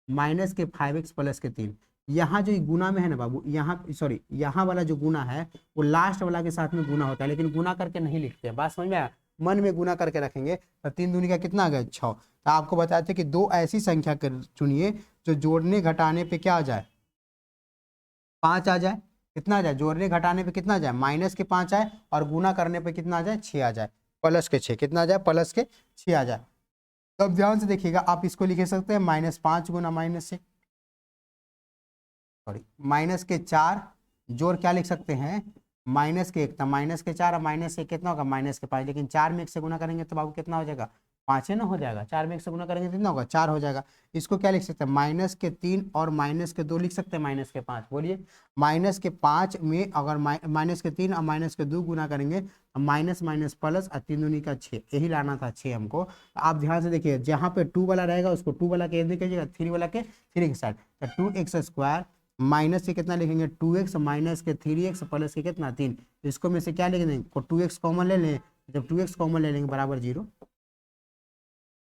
माइनस के 5x प्लस के 3, यहाँ जो गुना में है ना बाबू, यहाँ सॉरी यहाँ वाला जो गुना है वो लास्ट वाला के साथ में गुना होता है, लेकिन गुना करके नहीं लिखते हैं। बात समझ में आया? मन में गुना करके रखेंगे, तो 3 दूनी का कितना आ गया 6। तो आपको बताते थे कि 2 ऐसी संख्या चुनिए जो जोड़ने घटाने पे क्या आ जाए 5 आ जाए, कितना आ जाए जोड़ने घटाने पे कितना आ जाए माइनस के 5 आए, और गुना करने पे कितना आ जाए 6 आ जाए, प्लस के 6 कितना आ जाए प्लस के 6 आ जाए। तो अब ध्यान से देखिएगा, आप इसको लिख सकते हैं -5 गुना माइनस से सॉरी माइनस के 4 जोड़ क्या लिख सकते हैं माइनस के 1, तो माइनस के 4 और माइनस से कितना होगा माइनस के 5, लेकिन 4 में 1 से गुना करेंगे तो बाबू कितना हो जाएगा 5 है ना हो जाएगा, 4 में 1 से गुना करेंगे तो कितना होगा 4 हो जाएगा। इसको क्या लिख सकते हैं माइनस के 3 और माइनस के 2 लिख सकते हैं माइनस के 5, बोलिए माइनस के 5 में अगर माइनस के 3 और माइनस के 2 गुना करेंगे तो माइनस माइनस प्लस और 3 दूनी का 6, यही लाना था 6 हमको। आप ध्यान से देखिए, जहाँ पे 2 वाला रहेगा उसको 2 वाला के कीजिएगा, 3 वाला के 3 के साथ, तो 2x स्क्वायर माइनस से कितना लिखेंगे 2x माइनस के 3x प्लस के कितना 3, इसको में से क्या लिखेंगे 2x कॉमन ले लें, जब 2x कॉमन ले लेंगे बराबर 0,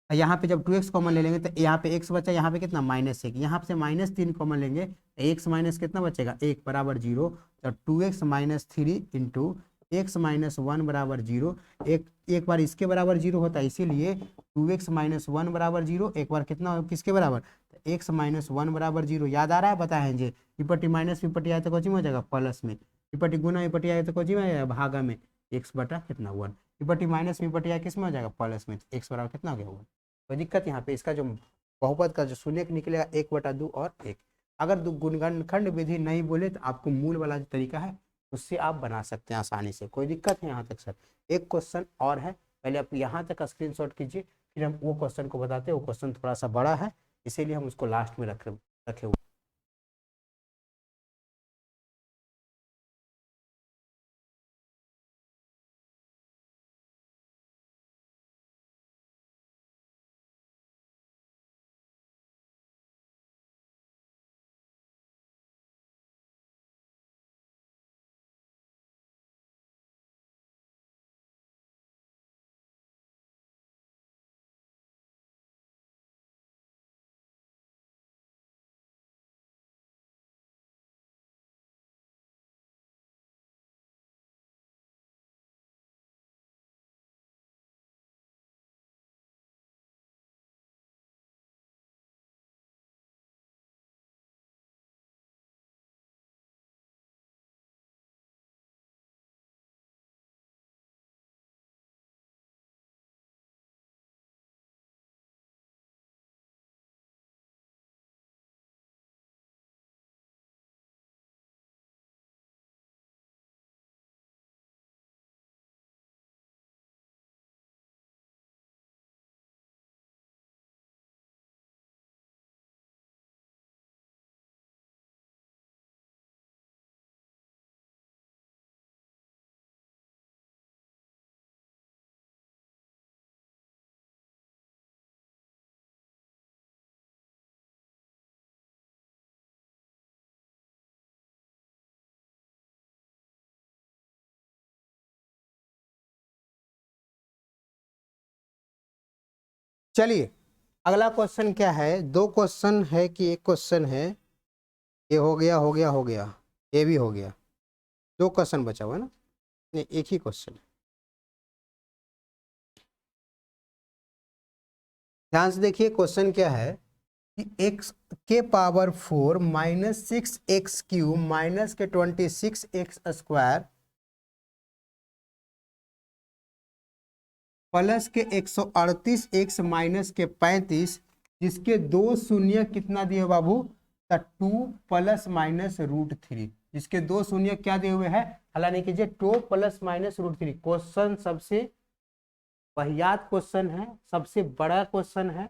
यहाँ पे जब 2x कॉमन ले लेंगे तो यहाँ पे x बचा, यहाँ पे कितना -1, यहाँ से -3 कॉमन लेंगे तो x माइनस कितना बचेगा 1 बराबर 0। तो 2x - 3 इंटू x - 1 बराबर 0। एक बार इसके बराबर 0 होता है, इसीलिए 2x - 1 बराबर 0, एक बार कितना किसके बराबर, तो x - 1 बराबर 0। याद आ रहा है, बताए जी विपट्टी माइनस विपट्टी आए तो कोची में हो जाएगा प्लस में, विपट्टी गुना विपट्टी आए तो कोची में आ जाएगा भागा में, x बटा कितना 1, विपट्टी माइनस विपट्टी आए किस में हो जाएगा प्लस में, x बराबर कितना हो गया 1। कोई दिक्कत यहाँ पे, इसका जो बहुपद का जो शून्य निकलेगा 1/2 और 1। अगर गुणनखंड विधि नहीं बोले तो आपको मूल वाला जो तरीका है उससे आप बना सकते हैं आसानी से, कोई दिक्कत है यहाँ तक सर। एक क्वेश्चन और है, पहले आप यहाँ तक स्क्रीनशॉट कीजिए, फिर हम वो क्वेश्चन को बताते हैं। वो क्वेश्चन थोड़ा सा बड़ा है, इसीलिए हम उसको लास्ट में रखे हुए। चलिए अगला क्वेश्चन क्या है, दो क्वेश्चन है कि एक क्वेश्चन है, ये हो गया हो गया हो गया, ये भी हो गया, दो क्वेश्चन बचा हुआ है ना, नहीं एक ही क्वेश्चन है। ध्यान से देखिए क्वेश्चन क्या है कि x के पावर 4 -6x³ माइनस के 26x² प्लस के 138x माइनस के 35, जिसके दो शून्य कितना दिए बाबू, 2 ± √3, जिसके दो शून्य क्या दिए हुए हैं, हला नहीं कीजिए, 2 ± √3। क्वेश्चन सबसे वाहियात क्वेश्चन है, सबसे बड़ा क्वेश्चन है,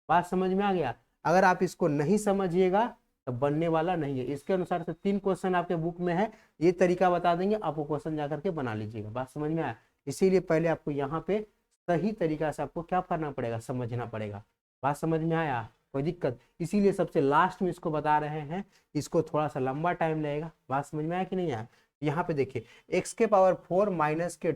बात समझ में आ गया। अगर आप इसको नहीं समझिएगा तो बनने वाला नहीं है। इसके अनुसार से 3 क्वेश्चन आपके बुक में है, ये तरीका बता देंगे, आप वो क्वेश्चन जाकर के बना लीजिएगा। बात समझ में आया, इसीलिए पहले आपको यहाँ पे सही तरीका से आपको क्या करना पड़ेगा, समझना पड़ेगा। बात समझ में आया, कोई दिक्कत, इसीलिए सबसे लास्ट में इसको बता रहे हैं, इसको थोड़ा सा लंबा टाइम लगेगा। बात समझ में आया कि नहीं आया। यहाँ पे देखिए x के पावर 4 माइनस के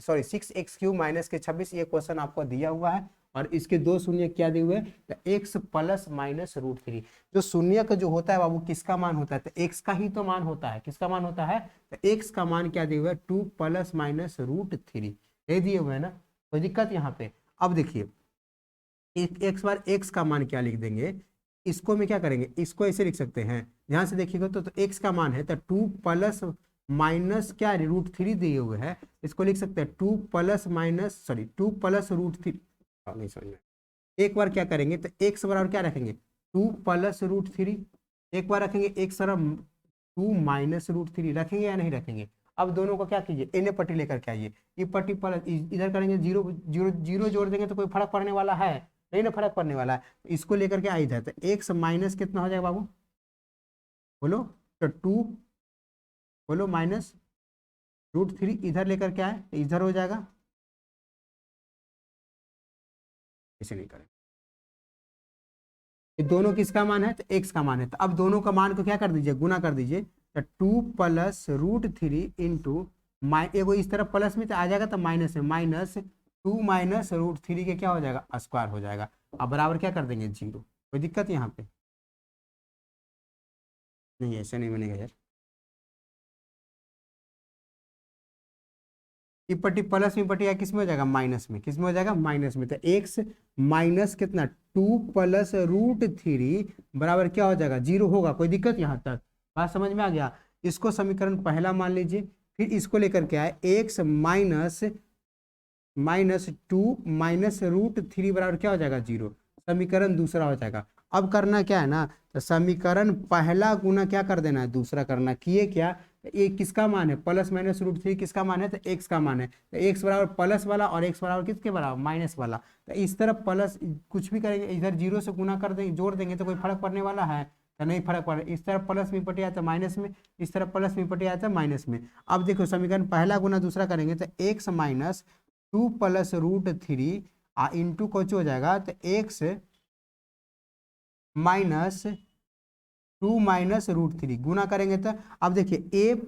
6x³ माइनस के 26, ये क्वेश्चन आपको दिया हुआ है, और इसके दो शून्य क्या दिए हुए हैं, तो x ± √3। जो शून्य का जो होता है बाबू किसका मान होता है, तो x का ही तो मान होता है, किसका मान होता है, तो x का मान क्या दिए हुए है, 2 ± √3, ये दिए हुए है ना, कोई दिक्कत यहाँ पे। अब देखिए एक बार x का मान क्या लिख देंगे, इसको में क्या करेंगे, इसको ऐसे लिख सकते हैं, ध्यान से देखिएगा तो x का मान है तो 2 प्लस माइनस क्या √3 दिए हुए है, इसको लिख सकते हैं 2 प्लस √3, नहीं समझ में। एक बार क्या करेंगे तो x बराबर क्या रखेंगे, 2 प्लस √3, एक बार रखेंगे x बराबर 2 माइनस √3, रखेंगे या नहीं रखेंगे। अब दोनों को क्या कीजिए, एन पट्टी लेकर के आइए, ये पट्टी प्लस इधर करेंगे, जीरो जीरो जीरो जोड़ देंगे तो कोई फर्क पड़ने वाला है नहीं ना, फर्क पड़ने वाला है। इसको लेकर के आ इधर, तो x माइनस कितना हो जाएगा बाबू, बोलो, तो 2 बोलो माइनस √3, इधर लेकर के आए तो इधर हो जाएगा, इसे नहीं करें। ये दोनों किसका मान है, तो x का मान है। तो अब दोनों का मान को क्या कर दीजिए, गुना कर दीजिए, तो 2 प्लस √3 इंटू एगो इस तरफ प्लस में तो आ जाएगा तो माइनस है, -2 माइनस रूट 3 के क्या हो जाएगा स्क्वायर हो जाएगा। अब बराबर क्या कर देंगे 0। कोई दिक्कत यहाँ पे नहीं, ऐसा नहीं बनेगा यार। ई पट्टी प्लस में पट्टी किस में हो जाएगा माइनस में, किस में हो जाएगा माइनस में। तो एक्स माइनस कितना 2 प्लस रूट 3 बराबर क्या हो जाएगा 0 होगा। कोई दिक्कत यहाँ तक बात समझ में आ गया। इसको समीकरण पहला मान लीजिए, फिर इसको लेकर के आए एक्स -2 माइनस रूट 3 बराबर क्या हो जाएगा 0। समीकरण दूसरा हो जाएगा। अब करना क्या है ना, तो समीकरण पहला गुना क्या कर देना है दूसरा करना। किए क्या, ये किसका मान है प्लस माइनस रूट 3 किसका मान है, तो एक्स का मान है। तो एक्स बराबर प्लस वाला और एक्स बराबर किसके बराबर माइनस वाला। तो इस तरफ प्लस कुछ भी करेंगे, इधर 0 से गुना कर देंगे जोड़ देंगे तो कोई फर्क पड़ने वाला है तो नहीं फर्क पड़ रहा। इस तरफ प्लस में पटे आता माइनस में, इस तरफ प्लस में पटे आता माइनस में। अब देखो समीकरण पहला गुना दूसरा करेंगे तो एक्स -2 प्लस रूट 3 इंटू कुछ हो जाएगा तो एक्स -2 माइनस रूट 3 गुना करेंगे तो अब देखिए ए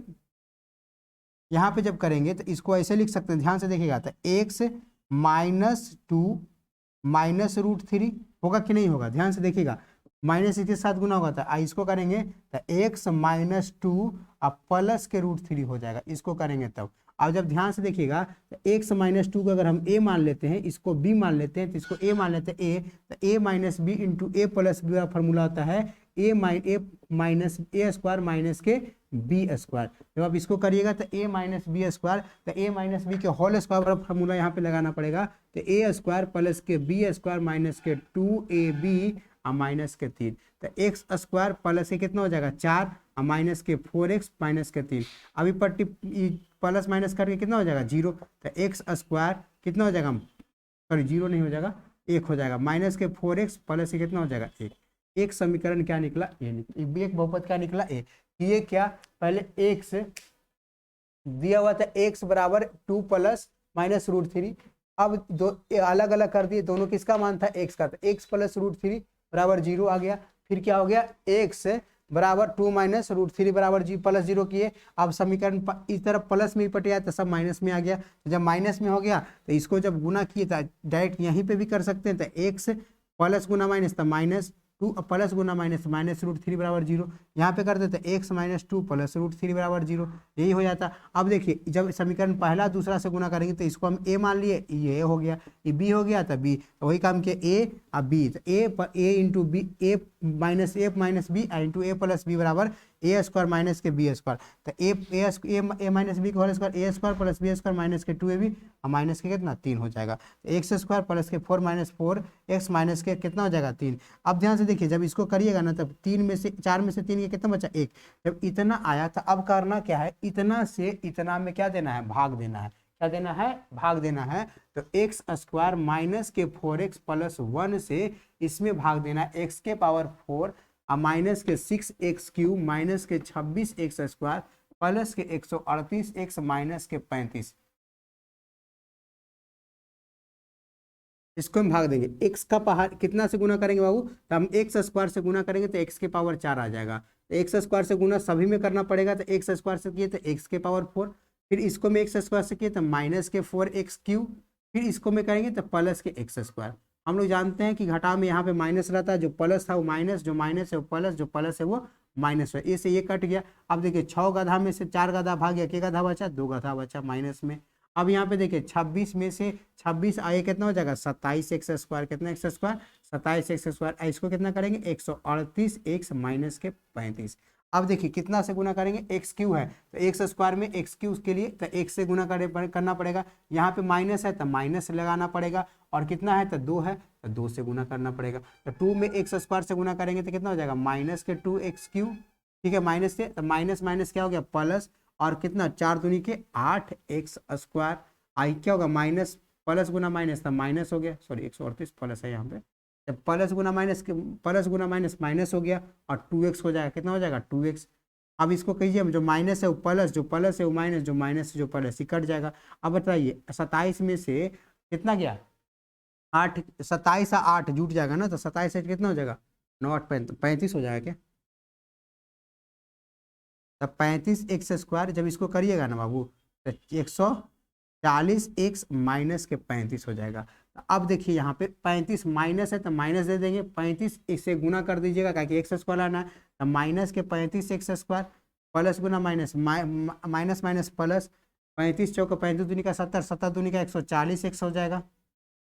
यहाँ पे जब करेंगे तो इसको ऐसे लिख सकते हैं, ध्यान से देखिएगा। तो एक्स -2 माइनस रूट 3 होगा कि नहीं होगा, ध्यान से देखिएगा। माइनस इसके साथ गुना होगा तो इसको करेंगे तो एक्स -2 अब प्लस के रूट 3 हो जाएगा, इसको करेंगे तब। अब जब ध्यान से देखिएगा तो एक्स -2 को अगर हम ए मान लेते हैं, इसको बी मान लेते हैं, तो इसको ए मान लेते हैं ए, तो a minus b into a plus B का फॉर्मूला होता है ए माइनस ए स्क्वायर माइनस के बी स्क्वायर। जब आप इसको करिएगा तो ए माइनस बी स्क्वायर, तो ए माइनस बी के होल स्क्वायर वाला फॉर्मूला यहाँ पे लगाना पड़ेगा। तो ए स्क्वायर प्लस के बी स्क्वायर माइनस के 2ab माइनस के 3, तो एक्स स्क्वायर प्लस के कितना हो जाएगा 4 माइनस के 4x माइनस के 3। अभी पट्टी प्लस माइनस करके कितना हो जाएगा 0। तो एक्स स्क्वायर कितना हो जाएगा, सॉरी 0 नहीं हो जाएगा 1 हो जाएगा, माइनस के 4x प्लस के कितना हो जाएगा 1। एक समीकरण क्या निकला ए, एक बहुपद क्या निकला ए। ये क्या, पहले एक्स दिया हुआ था एक्स बराबर 2 प्लस माइनस रूट 3, अब दो अलग अलग कर दिए, दोनों किसका मान था एक्स का, तो एक्स प्लस रूट 3 बराबर 0 आ गया। फिर क्या हो गया एक्स बराबर 2 माइनस रूट 3 बराबर प्लस 0 किए। अब समीकरण इस तरफ प्लस में ही पट गया तो सब माइनस में आ गया। तो जब माइनस में हो गया तो इसको जब गुना किए तो डायरेक्ट यहीं पे भी कर सकते हैं। तो एक्स प्लस गुना माइनस तो -2 प्लस गुना माइनस रूट 3 बराबर 0, यहाँ पे कर देते एक्स -2 प्लस रूट 3 बराबर 0, यही हो जाता। अब देखिए जब समीकरण पहला दूसरा से गुना करेंगे तो इसको हम ए मान लिए, ये हो गया, ये बी हो गया तो बी, तो वही काम किया ए अब बी, तो a into b, a minus b into a plus b बराबर ए स्क्वायर माइनस के बी स्क्वायर। तो ए माइनस बी का whole square a square plus b square minus के 2ab और माइनस के कितना 3 हो जाएगा। तो एक्स स्क्वायर प्लस के 4 माइनस 4 एक्स माइनस के कितना हो जाएगा 3। अब ध्यान से देखिए जब इसको करिएगा ना तब 4 में से 3 के कितना बचा 1। जब इतना आया तो अब करना क्या है, इतना से इतना में क्या देना है भाग देना है, क्या देना है भाग देना है। तो एक्स स्क्वायर माइनस के 4x प्लस 1 से इसमें भाग देना है एक्स के पावर 4 और माइनस के 6x क्यूब माइनस के 26x स्क्वायर प्लस के 138x माइनस के 35। इसको हम भाग देंगे, x का पावर कितना से गुना करेंगे बाबू, तो हम एक्स स्क्वायर से गुना करेंगे तो x के पावर 4 आ जाएगा। तो एक्स स्क्वायर से गुना सभी में करना पड़ेगा, तो एक्स स्क्वायर से किए तो x के पावर 4, फिर इसको में एक्स स्क्वायर से किए तो माइनस के 4x क्यूब, फिर इसको में करेंगे तो प्लस के एक्स स्क्वायर। हम लोग जानते हैं कि घटाव में यहाँ पे माइनस रहता है, जो प्लस था वो माइनस, जो माइनस है वो प्लस, जो प्लस है वो माइनस है, इससे ये कट गया। अब देखिए 6 गधा में से 4 गधा भाग गया, क्या गधा बचा 2 गधा बचा माइनस में। अब यहाँ पे देखिए 26 में से 26 आए कितना हो जाएगा 27x स्क्वायर, कितना एक्स स्क्वायर 27x स्क्वायर, इसको कितना करेंगे 138x माइनस के 35। अब देखिए कितना से गुना करेंगे एक्स क्यू है तो एक्स स्क्वायर में एक्स क्यू के लिए तो एक्स से गुना करना पड़ेगा, यहाँ पे माइनस है तो माइनस लगाना पड़ेगा, और कितना है तो 2 है तो 2 से गुना करना पड़ेगा। तो 2 में एक्स स्क्वायर से गुना करेंगे तो कितना हो जाएगा माइनस के 2x क्यू, ठीक है माइनस से, तो माइनस माइनस क्या हो गया प्लस, और कितना 4 दूनी के 8x स्क्वायर, आई क्या होगा माइनस प्लस गुना माइनस था माइनस हो गया, सॉरी 138 प्लस है यहाँ पे, जब प्लस गुना माइनस माइनस हो गया और 2x हो जाएगा, कितना हो जाएगा 2x। अब इसको कहिए जो माइनस है वो प्लस, जो प्लस है वो माइनस, जो माइनस है जो प्लस, ही कट जाएगा। अब बताइए 27 में से कितना गया 8, 27 और 8 जुट जाएगा ना, तो 27 से कितना हो जाएगा 9 8 35 हो जाएगा क्या, तब 35x स्क्वायर। जब इसको करिएगा ना बाबू तो 140 एक्स माइनस के 35 हो जाएगा। तो अब देखिए यहाँ पे 35 माइनस है तो माइनस दे देंगे, 35 इससे गुना कर दीजिएगा क्या कि एक्स स्क्वायर आना है, तो माइनस के 35 एक्स स्क्वायर प्लस गुना माइनस माइनस माइनस प्लस, 35 चौका 35 दूनी का 70, 70 दूनी का 140 एक्स हो जाएगा,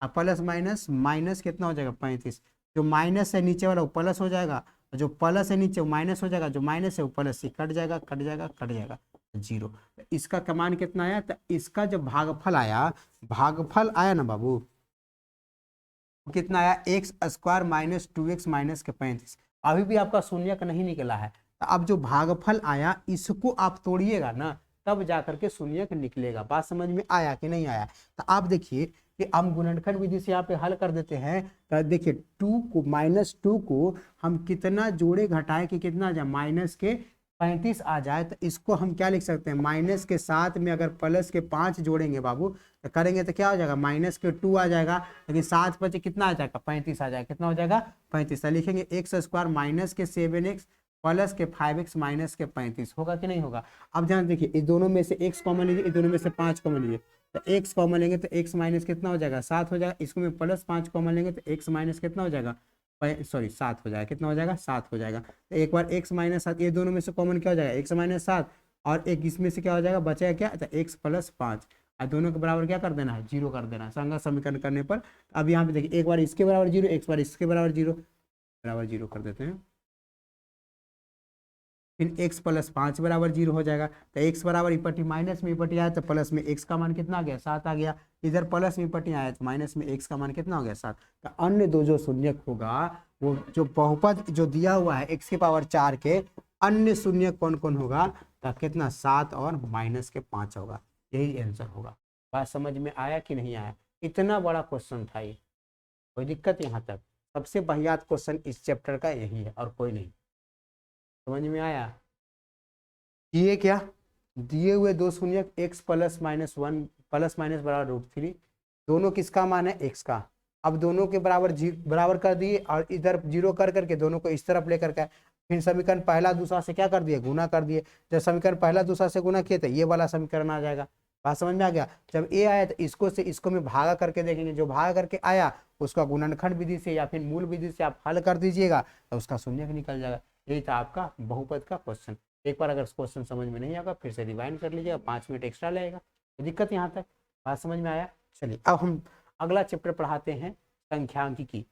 और प्लस माइनस माइनस कितना हो जाएगा 35, जो माइनस है नीचे वाला वो प्लस हो जाएगा, जो प्लस है नीचे वो माइनस हो जाएगा, जो माइनस है वो प्लस से कट जाएगा कट जाएगा कट जाएगा, जीरो। इसका कमान कितना आया, तो इसका जो भागफल आया ना बाबू, कितना आया x square minus 2x minus के 35। अभी भी आपका शून्यक नहीं निकला है, तो अब जो भागफल आया इसको आप तोड़िएगा ना, तब जाकर के शून्यक निकलेगा। बात समझ में आया कि नहीं आया। तो आप देखिए कि हम गुणनखंड विधि से यहाँ पे हल कर देते हैं। तो देखिए 2 को -2 को हम कितना जोड़े घटाए कि कितना आ जाए माइनस के 35 आ जाए, तो इसको हम क्या लिख सकते हैं, माइनस के साथ में अगर प्लस के 5 जोड़ेंगे बाबू तो करेंगे तो क्या हो जाएगा, माइनस के 2 आ जाएगा, लेकिन 7 बचे कितना आ जाएगा 35 आ जाएगा, कितना हो जाएगा 35। तो लिखेंगे एक्स स्क्वायर माइनस के 7x प्लस के 5x माइनस के 35, होगा कि नहीं होगा। अब ध्यान देखिए इस दोनों में से x कॉमन लीजिए, इस दोनों में से 5 कॉमन लीजिए, तो x कॉमन लेंगे तो x माइनस कितना हो जाएगा 7 हो जाएगा, इसको में प्लस 5 कॉमन लेंगे तो x माइनस कितना हो जाएगा, सॉरी 7 हो जाएगा, कितना हो जाएगा 7 हो जाएगा। तो एक बार x माइनस 7, ये दोनों में से कॉमन क्या हो जाएगा x माइनस 7, और एक इसमें से क्या हो जाएगा बचेगा क्या, तो x प्लस 5, और दोनों के बराबर क्या कर देना है, जीरो कर देना है संगत समीकरण करने पर। अब यहाँ पे देखिए एक बार इसके बराबर जीरो, एक बार इसके बराबर जीरो, बराबर जीरो कर देते हैं, फिर x प्लस 5 बराबर जीरो हो जाएगा। तो x बराबर इपट्टी माइनस में इपट्टी आया तो प्लस में x का मान कितना आ गया 7 आ गया, इधर प्लस में इपट्टी आया तो माइनस में x का मान कितना हो गया 7। तो अन्य दो जो शून्यक होगा वो जो बहुपद जो दिया हुआ है x की पावर 4 के अन्य शून्यक कौन कौन होगा, तो कितना 7 और माइनस के 5 होगा, यही आंसर होगा। बात समझ में आया कि नहीं आया। इतना बड़ा क्वेश्चन था ये, कोई दिक्कत यहाँ तक, सबसे बढ़िया क्वेश्चन इस चैप्टर का यही है और कोई नहीं। समझ में आया। ये क्या दिए हुए दो शून्यक x plus minus 1 plus minus बराबर √3, दोनों किसका मान है x का। अब दोनों के बराबर कर दिए और इधर जीरो कर करके दोनों को इस तरफ लेकर के फिर समीकरण पहला दूसरा से क्या कर दिए गुना कर दिए। जब समीकरण पहला दूसरा से गुना किए तो ये वाला समीकरण आ जाएगा। बात समझ में आ गया। जब ए आया तो इसको से इसको में भागा करके देखेंगे, जो भागा करके आया उसका गुणनखंड विधि से या फिर मूल विधि से आप हल कर दीजिएगा तो उसका शून्यक निकल जाएगा। यही था आपका बहुपद का क्वेश्चन। एक बार अगर क्वेश्चन समझ में नहीं आएगा फिर से रिवाइंड कर लीजिएगा, 5 मिनट एक्स्ट्रा लगेगा। तो दिक्कत यहाँ तक बात समझ में आया। चलिए अब हम अगला चैप्टर पढ़ाते हैं संख्यांकिकी।